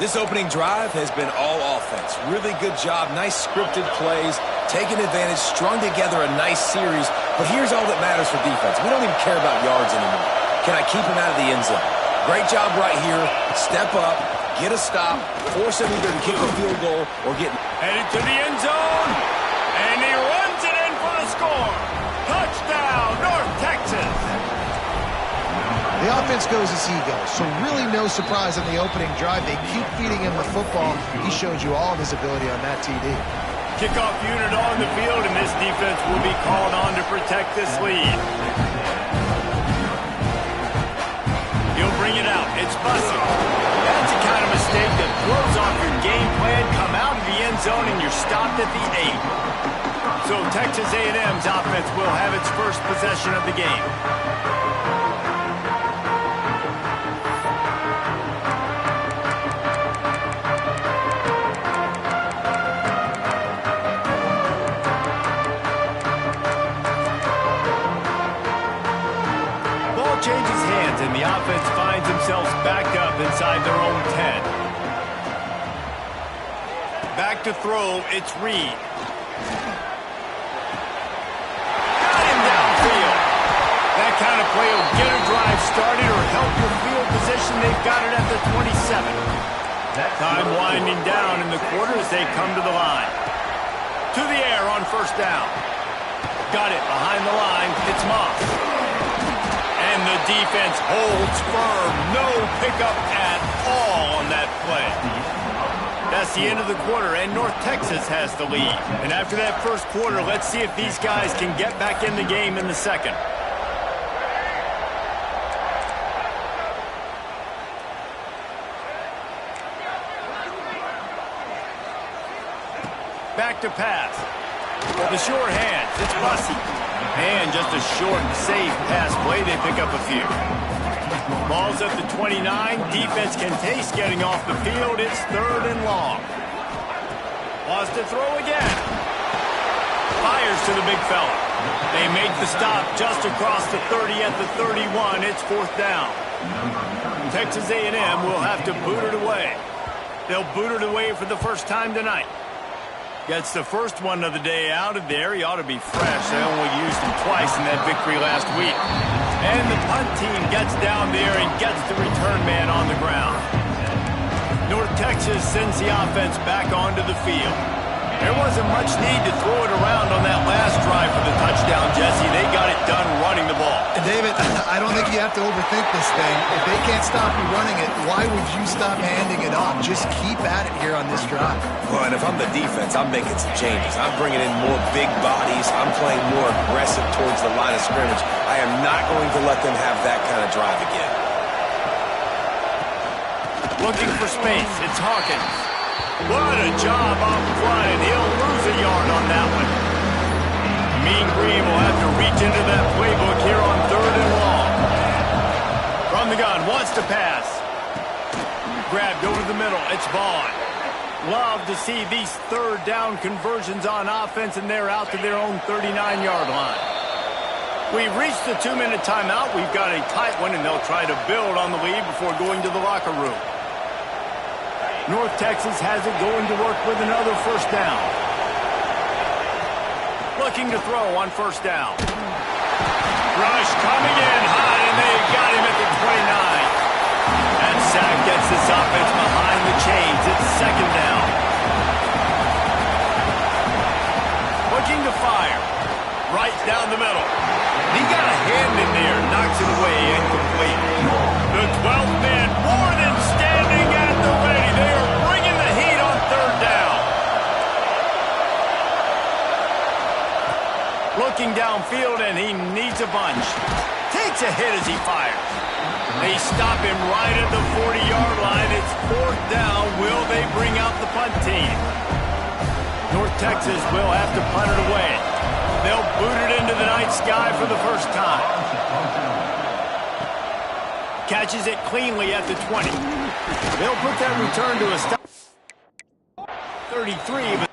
This opening drive has been all offense. Really good job, nice scripted plays, taking advantage, strung together a nice series. But here's all that matters for defense. We don't even care about yards anymore. Can I keep him out of the end zone? Great job right here. Step up, get a stop, force him either to kick a field goal or get... Headed to the end zone, and he runs it in for the score. Touchdown, North Texas. The offense goes as he goes, so really no surprise on the opening drive. They keep feeding him the football. He showed you all of his ability on that TD. Kickoff unit on the field, and this defense will be called on to protect this lead. He'll bring it out. It's Bussey. That's the kind of mistake that throws off your game plan. Come out of the end zone, and you're stopped at the 8. So Texas A&M's offense will have its first possession of the game. Changes hands, and the offense finds themselves backed up inside their own 10. Back to throw, it's Reed. Got him downfield. That kind of play will get a drive started or help your field position. They've got it at the 27. Time winding down in the quarter as they come to the line. To the air on first down. Got it behind the line. It's Moss. And the defense holds firm. No pickup at all on that play. That's the end of the quarter, and North Texas has the lead. And after that first quarter, let's see if these guys can get back in the game in the second. Back to pass. The short hands. It's Bussey. And just a short, safe pass play. They pick up a few. Ball's up to 29. Defense can taste getting off the field. It's 3rd and long. Wants to throw again. Fires to the big fella. They make the stop just across the 30 at the 31. It's 4th down. Texas A&M will have to boot it away. They'll boot it away for the first time tonight. Gets the first one of the day out of there. He ought to be fresh. They only used him twice in that victory last week. And the punt team gets down there and gets the return man on the ground. North Texas sends the offense back onto the field. There wasn't much need to throw it around on that last drive for the touchdown, Jesse. They got it done running the ball. David, I don't think you have to overthink this thing. If they can't stop you running it, why would you stop handing it off? Just keep at it here on this drive. Well, and if I'm the defense, I'm making some changes. I'm bringing in more big bodies. I'm playing more aggressive towards the line of scrimmage. I am not going to let them have that kind of drive again. Looking for space. It's Hawkins. What a job off Brian. He'll lose a yard on that one. Mean Green will have to reach into that playbook here on 3rd and long. From the gun, wants to pass. Grabbed over the middle. It's Vaughn. Love to see these 3rd down conversions on offense, and they're out to their own 39-yard line. We've reached the 2-minute timeout. We've got a tight one, and they'll try to build on the lead before going to the locker room. North Texas has it going to work with another first down. Looking to throw on first down. Rush coming in hot, and they got him at the 29. That sack gets this offense behind the chains. It's 2nd down. Looking to fire. Right down the middle. He got a hand in there, knocks it away, incomplete. The 12th man more than standing at the ready. They are bringing the heat on 3rd down. Looking downfield, and he needs a bunch. Takes a hit as he fires. They stop him right at the 40-yard line. It's 4th down. Will they bring out the punt team? North Texas will have to punt it away. They'll boot it into the night sky for the first time. Catches it cleanly at the 20. They'll put that return to a stop. 33, but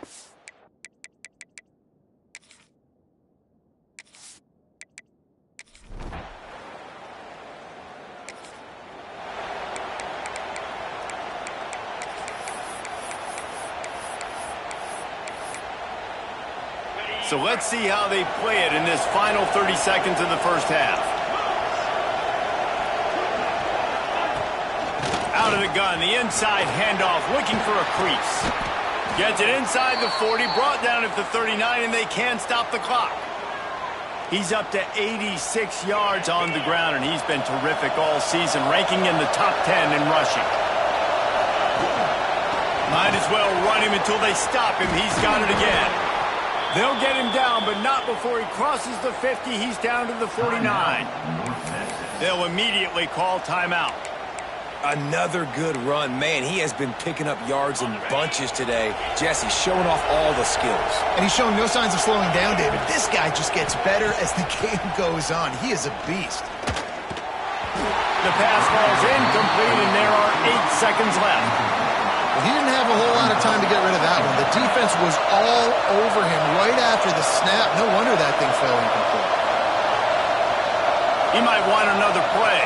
so let's see how they play it in this final 30 seconds of the first half. Out of the gun, the inside handoff, looking for a crease. Gets it inside the 40, brought down at the 39, and they can't stop the clock. He's up to 86 yards on the ground, and he's been terrific all season, ranking in the top 10 in rushing. Might as well run him until they stop him. He's got it again. They'll get him down, but not before he crosses the 50. He's down to the 49. They'll immediately call timeout. Another good run. Man, he has been picking up yards in bunches today. Jesse showing off all the skills. And he's showing no signs of slowing down, David. This guy just gets better as the game goes on. He is a beast. The pass falls incomplete, and there are 8 seconds left. He didn't have a whole lot of time to get rid of that one. The defense was all over him right after the snap. No wonder that thing fell incomplete. He might want another play.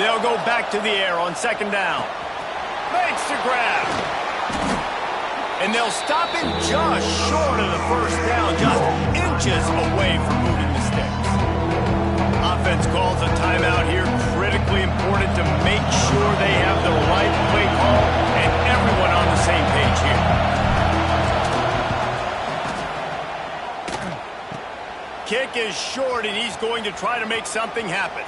They'll go back to the air on 2nd down. Makes the grab. And they'll stop it just short of the first down, just inches away from moving the sticks. offense calls a timeout here. Critically important to make sure they have the right play call and everyone on the same page here. Kick is short, and he's going to try to make something happen.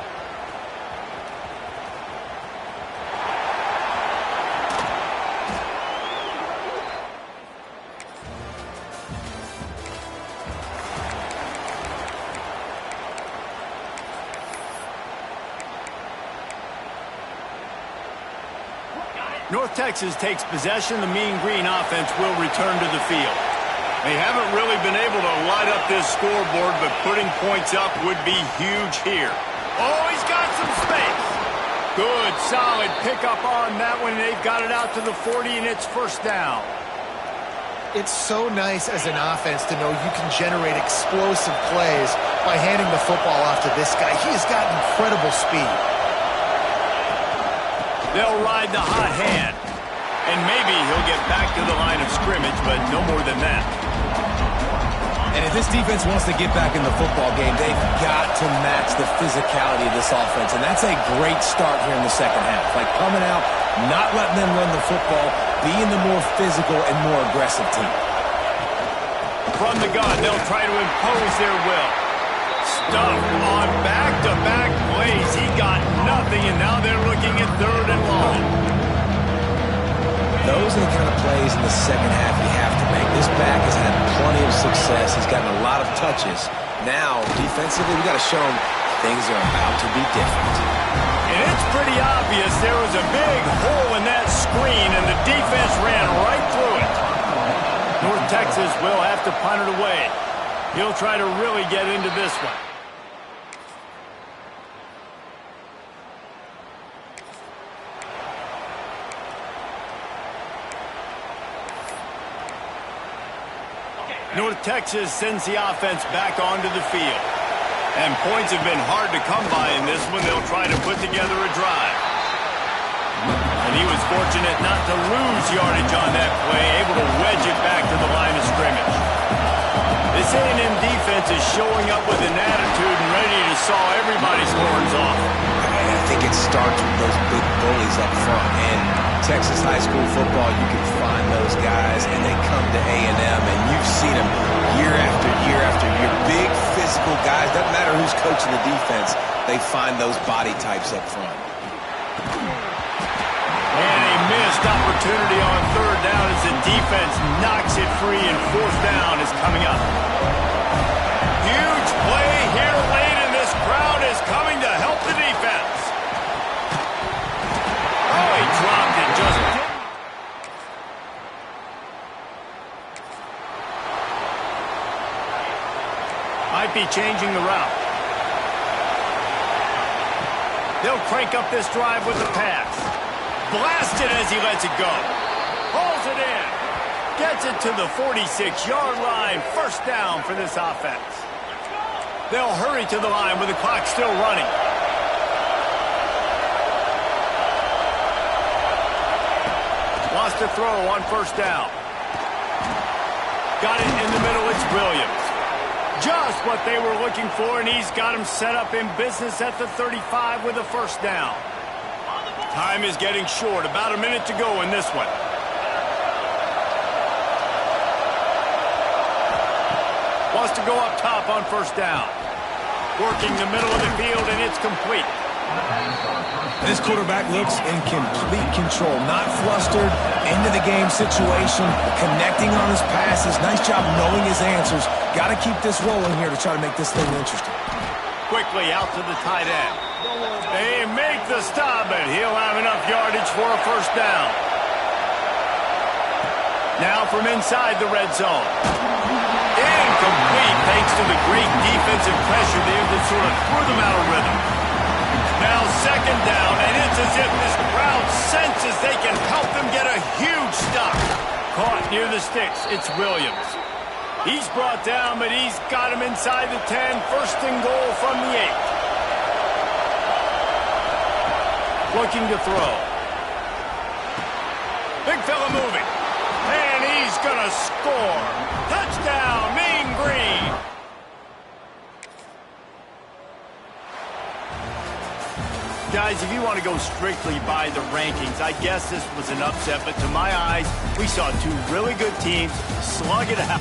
North Texas takes possession. The Mean Green offense will return to the field. They haven't really been able to light up this scoreboard, but putting points up would be huge here. Oh, he's got some space. Good, solid pickup on that one. They've got it out to the 40, and it's first down. It's so nice as an offense to know you can generate explosive plays by handing the football off to this guy. He has got incredible speed. They'll ride the hot hand. And maybe he'll get back to the line of scrimmage, but no more than that. And if this defense wants to get back in the football game, they've got to match the physicality of this offense. And that's a great start here in the second half. Like coming out, not letting them run the football, being the more physical and more aggressive team. From the gun, they'll try to impose their will. Stuffed on back-to-back plays. He got nothing, and now they're looking at 3rd and long. Those are the kind of plays in the second half you have to make. This back has had plenty of success. He's gotten a lot of touches. Now, defensively, we've got to show him things are about to be different. And it's pretty obvious there was a big hole in that screen, and the defense ran right through it. North Texas will have to punt it away. He'll try to really get into this one. North Texas sends the offense back onto the field. And points have been hard to come by in this one. They'll try to put together a drive. And he was fortunate not to lose yardage on that play, able to wedge it back to the line of scrimmage. This A&M defense is showing up with an attitude and ready to saw everybody's horns off. I think it starts with those big bullies up front. And Texas high school football, you can find those guys, and they come to A&M, and you've seen them year after year after year. Big physical guys. Doesn't matter who's coaching the defense. They find those body types up front. And a missed opportunity on 3rd down as the defense knocks it free, and 4th down is coming up. Huge play here late, and this crowd is coming to help the defense. Oh, he dropped it just. Might be changing the route. They'll crank up this drive with the pass. Blasted as he lets it go. Pulls it in. Gets it to the 46-yard line. First down for this offense. They'll hurry to the line with the clock still running. Lost a throw on 1st down. Got it in the middle. It's Williams. Just what they were looking for, and he's got him set up in business at the 35 with a 1st down. Time is getting short. About a minute to go in this one. Wants to go up top on 1st down. Working the middle of the field, and it's complete. This quarterback looks in complete control. Not flustered, into the game situation, connecting on his passes. Nice job knowing his answers. Got to keep this rolling here to try to make this thing interesting. Quickly out to the tight end. They make the stop, but he'll have enough yardage for a 1st down. Now from inside the red zone. Incomplete thanks to the great defensive pressure there that sort of threw them out of rhythm. Now 2nd down, and it's as if this crowd senses they can help them get a huge stop. Caught near the sticks, it's Williams. He's brought down, but he's got him inside the 10. 1st and goal from the 8. Looking to throw. Big fella moving. And he's going to score. Touchdown, Mean Green. Guys, if you want to go strictly by the rankings, I guess this was an upset, but to my eyes, we saw two really good teams slug it out.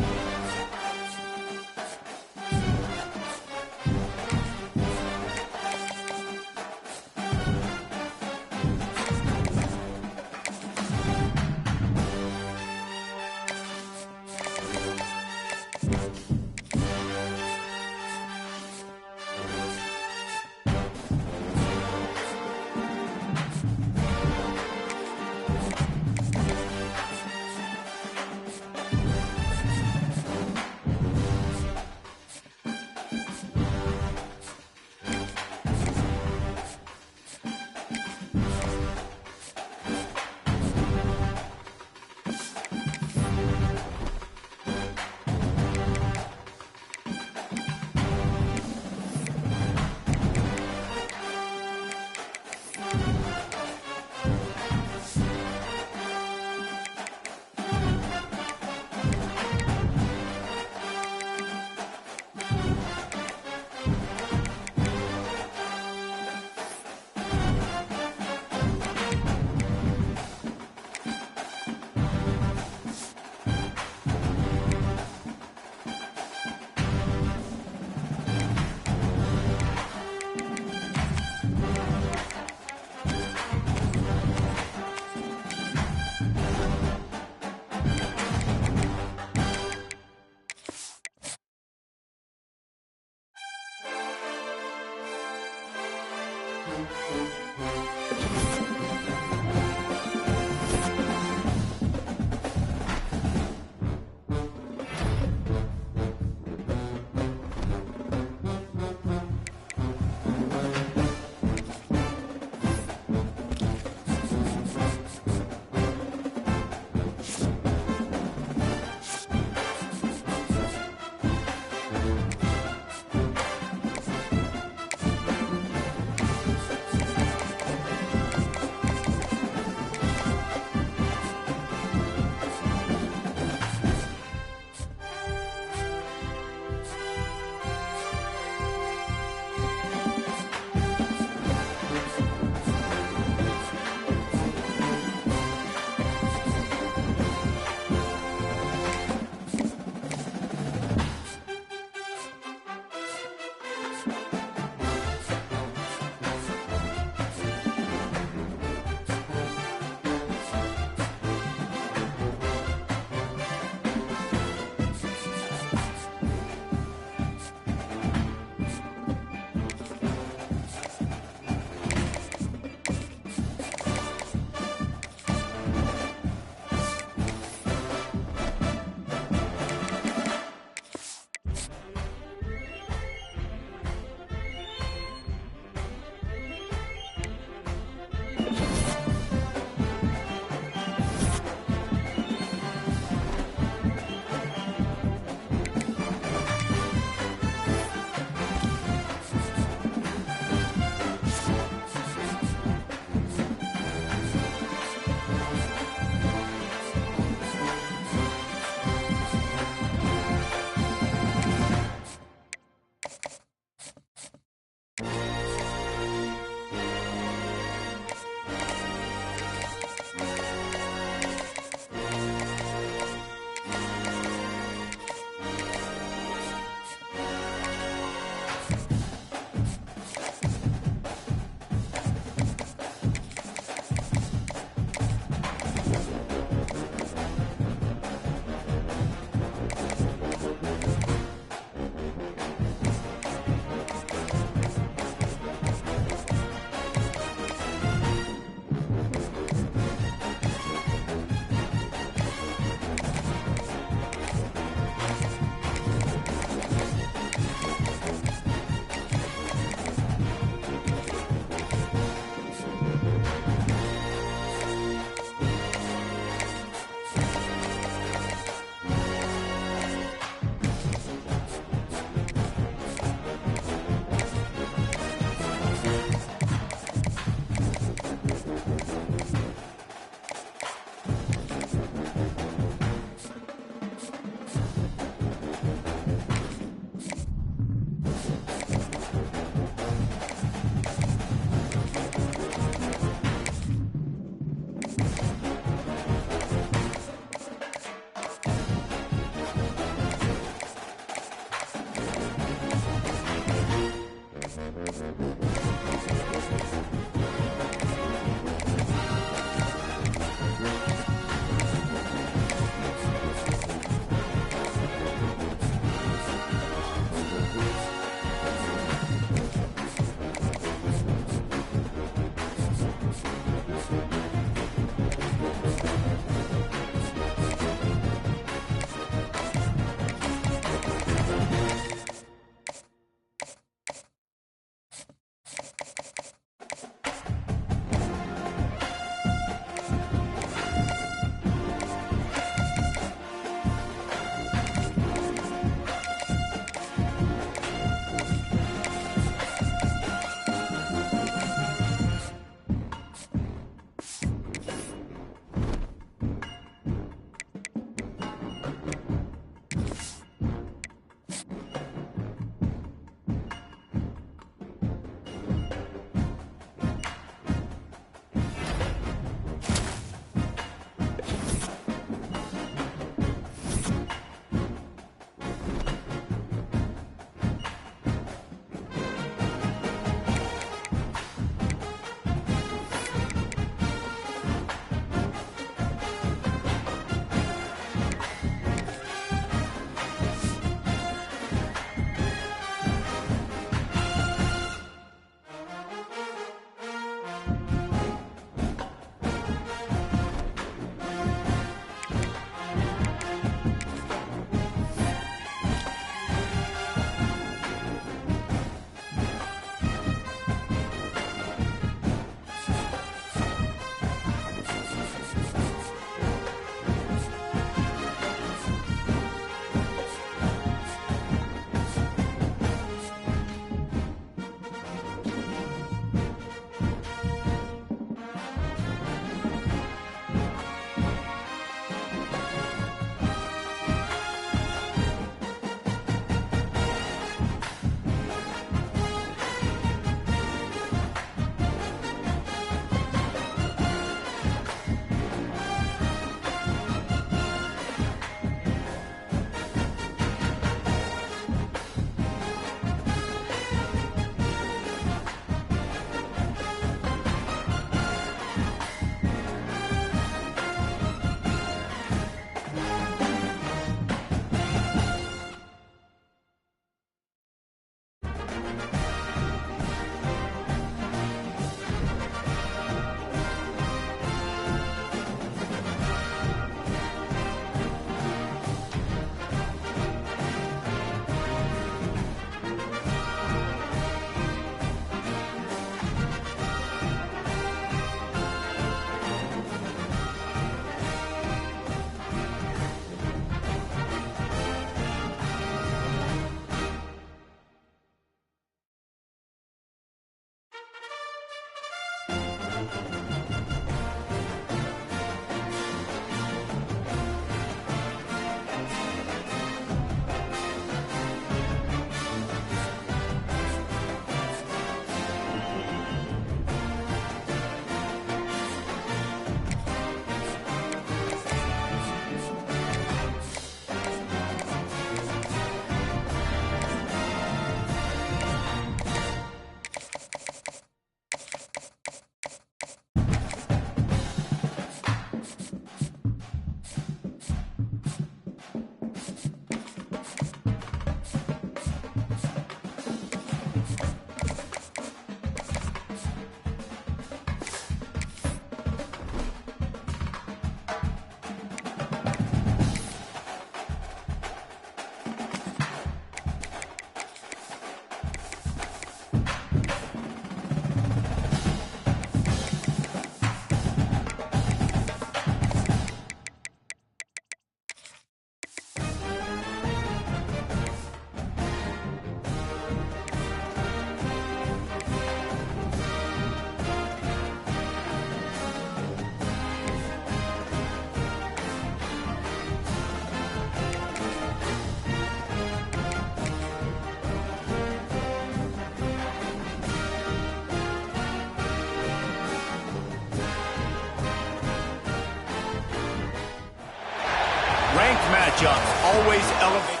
Ranked matchups always elevate.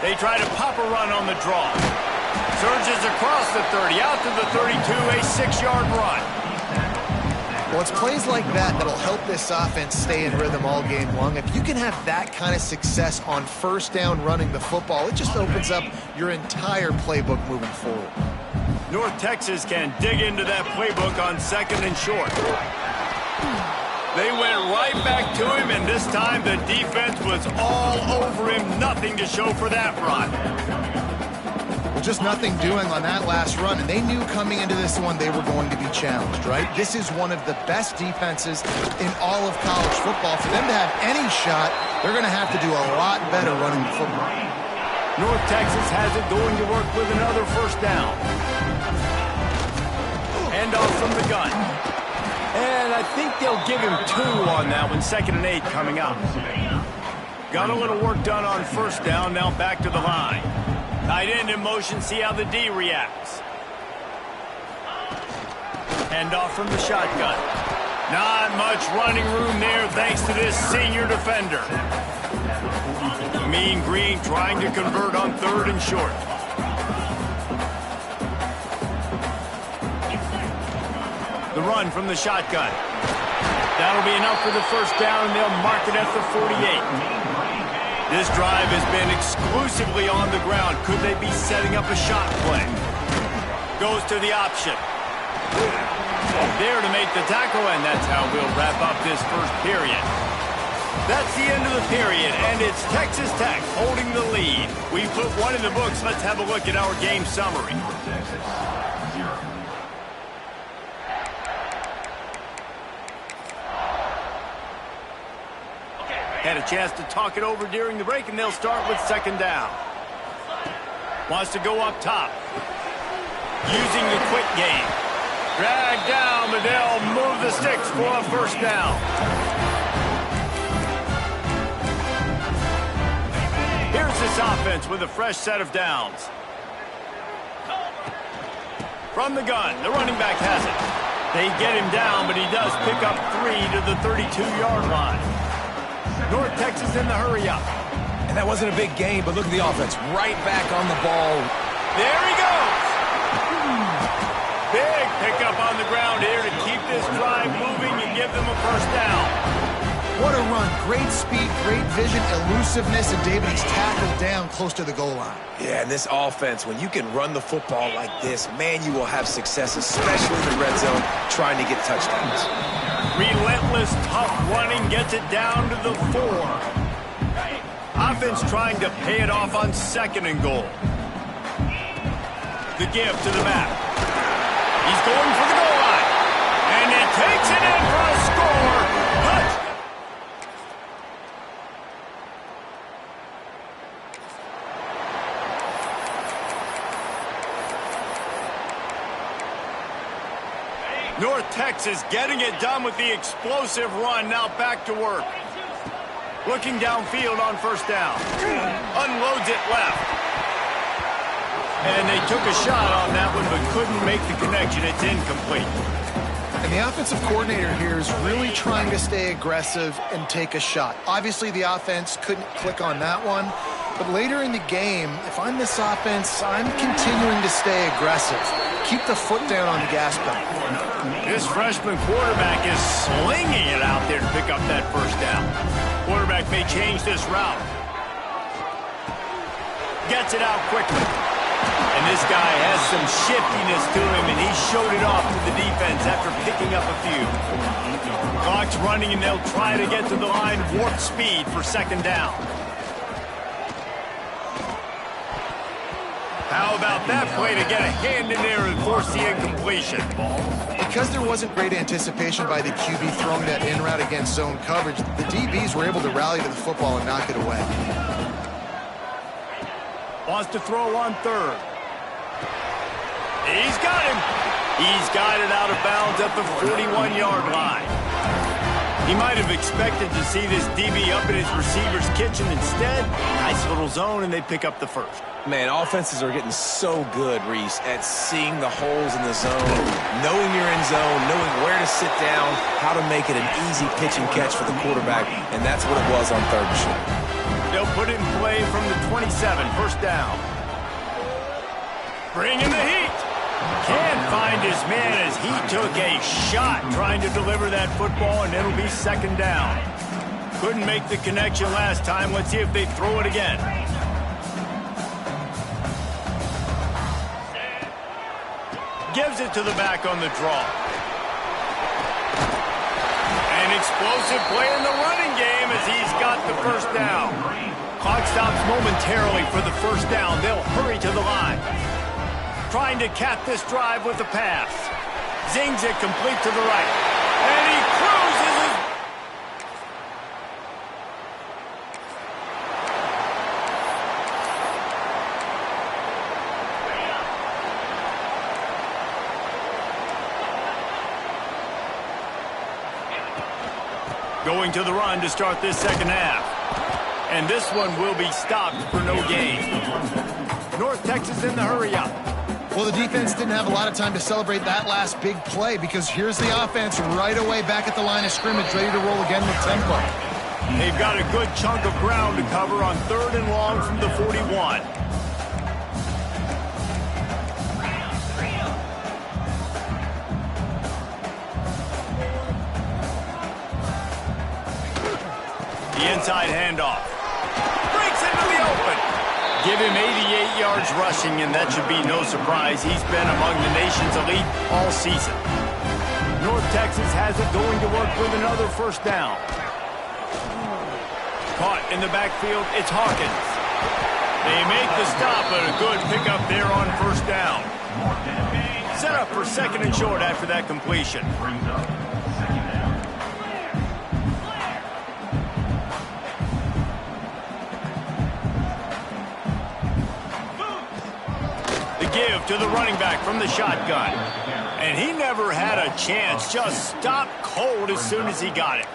They try to pop a run on the draw. Surges across the 30, out to the 32, a 6-yard run. Well, it's plays like that that'll help this offense stay in rhythm all game long. If you can have that kind of success on first down running the football, it just opens up your entire playbook moving forward. North Texas can dig into that playbook on 2nd and short. They went right back to him, and this time the defense was all over him. Nothing to show for that run. Well, just nothing doing on that last run, and they knew coming into this one they were going to be challenged, right? This is one of the best defenses in all of college football. For them to have any shot, they're going to have to do a lot better running the football. North Texas has it going to work with another first down. Hand off from the gun. And I think they'll give him 2 on that one. 2nd and 8 coming up. Got a little work done on first down. Now back to the line. Tight end in motion. See how the D reacts. Hand off from the shotgun. Not much running room there thanks to this senior defender. Mean Green trying to convert on 3rd and short. The run from the shotgun. That'll be enough for the first down, and they'll mark it at the 48. This drive has been exclusively on the ground. Could they be setting up a shot play? Goes to the option. There to make the tackle, and that's how we'll wrap up this first period. That's the end of the period, and it's Texas Tech holding the lead. We put one in the books. Let's have a look at our game summary. Had a chance to talk it over during the break, and they'll start with second down. Wants to go up top. Using the quick game. Drag down, but they'll move the sticks for a first down. Here's this offense with a fresh set of downs. From the gun, the running back has it. They get him down, but he does pick up 3 to the 32-yard line. North Texas in the hurry-up. And that wasn't a big game, but look at the offense. Right back on the ball. There he goes. Big pickup on the ground here to keep this drive moving and give them a first down. What a run. Great speed, great vision, elusiveness, and David, he's tackled down close to the goal line. Yeah, and this offense, when you can run the football like this, man, you will have success, especially in the red zone, trying to get touchdowns. Relentless, tough running gets it down to the 4. Offense trying to pay it off on second and goal. The give to the back. He's going for the goal line. And he takes it in for a score. Touchdown. North Texas getting it done with the explosive run. Now back to work. Looking downfield on first down. Unloads it left. And they took a shot on that one, but couldn't make the connection. It's incomplete. And the offensive coordinator here is really trying to stay aggressive and take a shot. Obviously, the offense couldn't click on that one. But later in the game, if I'm this offense, I'm continuing to stay aggressive. Keep the foot down on the gas pedal. This freshman quarterback is slinging it out there to pick up that first down. Quarterback may change this route. Gets it out quickly. And this guy has some shiftiness to him, and he showed it off to the defense after picking up a few. Clock's running, and they'll try to get to the line warp speed for second down. How about that play to get a hand in there and force the incompletion? Because there wasn't great anticipation by the QB throwing that in route against zone coverage, the DBs were able to rally to the football and knock it away. Wants to throw on third. He's got him. He's got it out of bounds at the 41-yard line. He might have expected to see this DB up in his receiver's kitchen. Instead, nice little zone, and they pick up the first. Man, offenses are getting so good, Reese, at seeing the holes in the zone, knowing you're in zone, knowing where to sit down, how to make it an easy pitch and catch for the quarterback, and that's what it was on third and short. They'll put it in play from the 27, first down. Bring in the heat. Can't find his man as he took a shot trying to deliver that football, and it'll be second down. Couldn't make the connection last time. Let's see if they throw it again. Gives it to the back on the draw. An explosive play in the running game as he's got the first down. Clock stops momentarily for the first down. They'll hurry to the line. Trying to cap this drive with the pass. Zings it complete to the right. And he cruises. Going to the run to start this second half. And this one will be stopped for no gain. North Texas in the hurry-up. Well, the defense didn't have a lot of time to celebrate that last big play because here's the offense right away back at the line of scrimmage, ready to roll again with tempo. They've got a good chunk of ground to cover on third and long from the 41. The inside handoff. Breaks into the open. Give him 88 yards rushing, and that should be no surprise. He's been among the nation's elite all season. North Texas has it going to work with another first down. Caught in the backfield, it's Hawkins. They make the stop, but a good pickup there on first down. Set up for second and short after that completion. The give to the running back from the shotgun. And he never had a chance, just stopped cold as soon as he got it.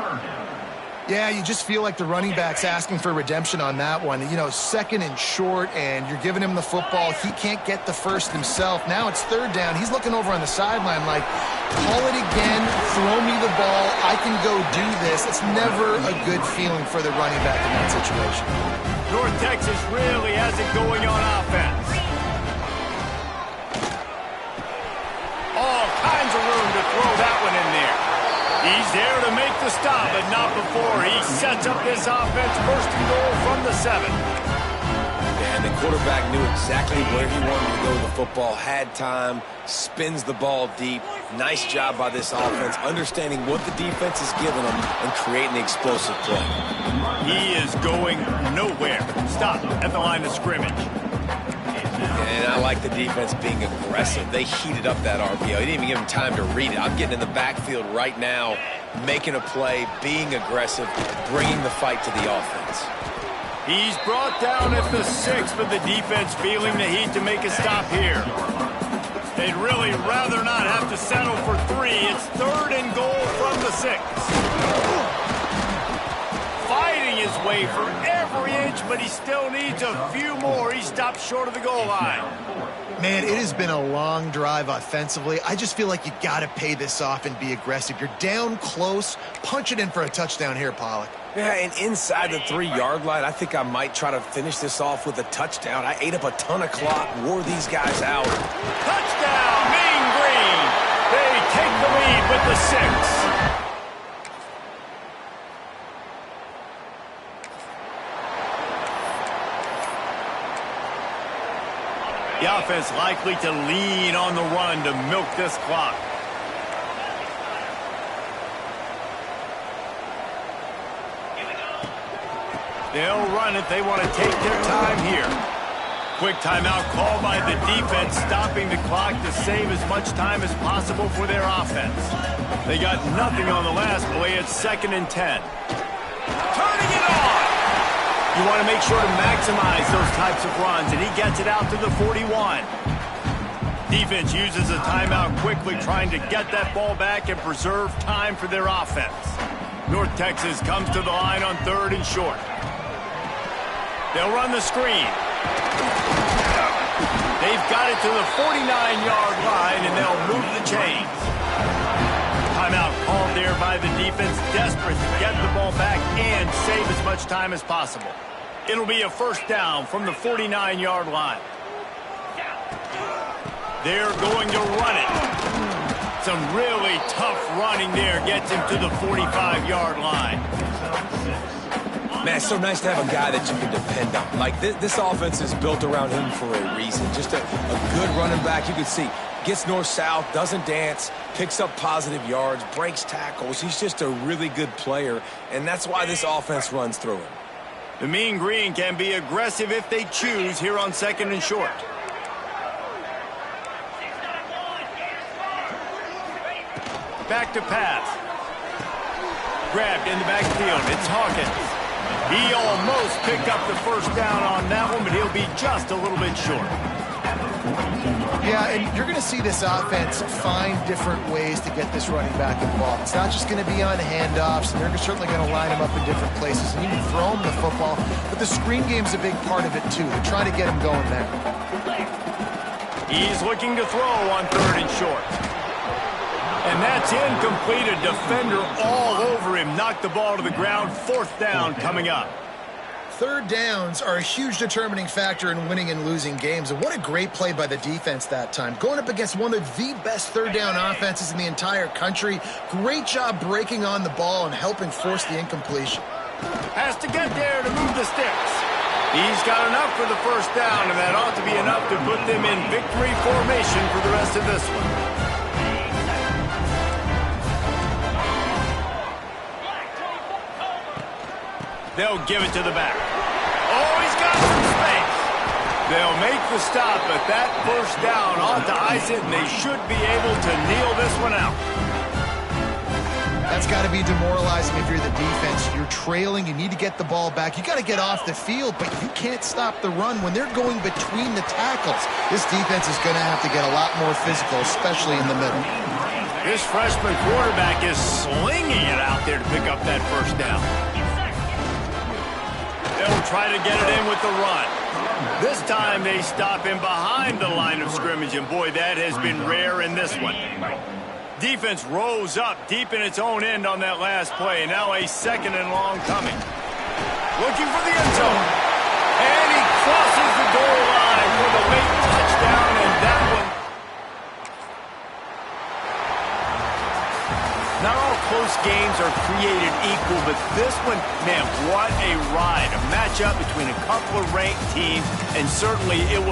Yeah, you just feel like the running back's asking for redemption on that one. You know, second and short, and you're giving him the football. He can't get the first himself. Now it's third down. He's looking over on the sideline like, call it again, throw me the ball, I can go do this. It's never a good feeling for the running back in that situation. North Texas really has it going on offense. All kinds of room to throw that one in there. He's there to make the stop, but not before he sets up this offense. First and goal from the 7. And the quarterback knew exactly where he wanted to go with the football, had time, spins the ball deep. Nice job by this offense, understanding what the defense is giving them and creating the explosive play. He is going nowhere. Stop at the line of scrimmage. And I like the defense being aggressive. They heated up that RPO. He didn't even give him time to read it. I'm getting in the backfield right now, making a play, being aggressive, bringing the fight to the offense. He's brought down at the 6, but the defense feeling the heat to make a stop here. They'd really rather not have to settle for 3. It's third and goal from the 6. Fighting his way for every inch, but he still needs a few more. He stopped short of the goal line. Man, it has been a long drive offensively. I just feel like you got to pay this off and be aggressive. You're down close. Punch it in for a touchdown here, Pollock. Yeah, and inside the 3-yard line, I think I might try to finish this off with a touchdown. I ate up a ton of clock, wore these guys out. Touchdown, Mean Green. They take the lead with the 6. The offense likely to lean on the run to milk this clock. They'll run it. They want to take their time here. Quick timeout called by the defense, stopping the clock to save as much time as possible for their offense. They got nothing on the last play. It's 2nd and 10. Turning it on! You want to make sure to maximize those types of runs, and he gets it out to the 41. Defense uses a timeout quickly, trying to get that ball back and preserve time for their offense. North Texas comes to the line on 3rd and short. They'll run the screen. They've got it to the 49-yard line, and they'll move the chains. Timeout called there by the defense, desperate to get the ball back and save as much time as possible. It'll be a first down from the 49-yard line. They're going to run it. Some really tough running there gets him to the 45-yard line. Man, it's so nice to have a guy that you can depend on. Like, this offense is built around him for a reason. Just a good running back. You can see, gets north-south, doesn't dance, picks up positive yards, breaks tackles. He's just a really good player, and that's why this offense runs through him. The Mean Green can be aggressive if they choose here on 2nd and short. Back to pass. Grabbed in the backfield. It's Hawkins. He almost picked up the first down on that one, but he'll be just a little bit short. Yeah, and you're going to see this offense find different ways to get this running back involved. It's not just going to be on handoffs, and they're certainly going to line him up in different places and even throw him the football. But the screen game's a big part of it, too. They're trying to get him going there. He's looking to throw on 3rd and short. And that's incomplete. A defender all over him. Knocked the ball to the ground. 4th down coming up. 3rd downs are a huge determining factor in winning and losing games. And what a great play by the defense that time. Going up against one of the best 3rd down offenses in the entire country. Great job breaking on the ball and helping force the incompletion. Has to get there to move the sticks. He's got enough for the first down, and that ought to be enough to put them in victory formation for the rest of this one. They'll give it to the back. Oh, he's got some space. They'll make the stop, but that first down ought to ice it, and they should be able to kneel this one out. That's got to be demoralizing if you're the defense. You're trailing. You need to get the ball back. You got to get off the field, but you can't stop the run when they're going between the tackles. This defense is going to have to get a lot more physical, especially in the middle. This freshman quarterback is slinging it out there to pick up that first down. They'll try to get it in with the run. This time they stop him behind the line of scrimmage, and boy, that has been rare in this one. Defense rose up deep in its own end on that last play. Now a second and long coming. Looking for the end zone. And he crosses the goal line for the late touchdown, and that one. Not all close games are created equal, but this one, man, what a ride. A matchup between a couple of ranked teams, and certainly it will.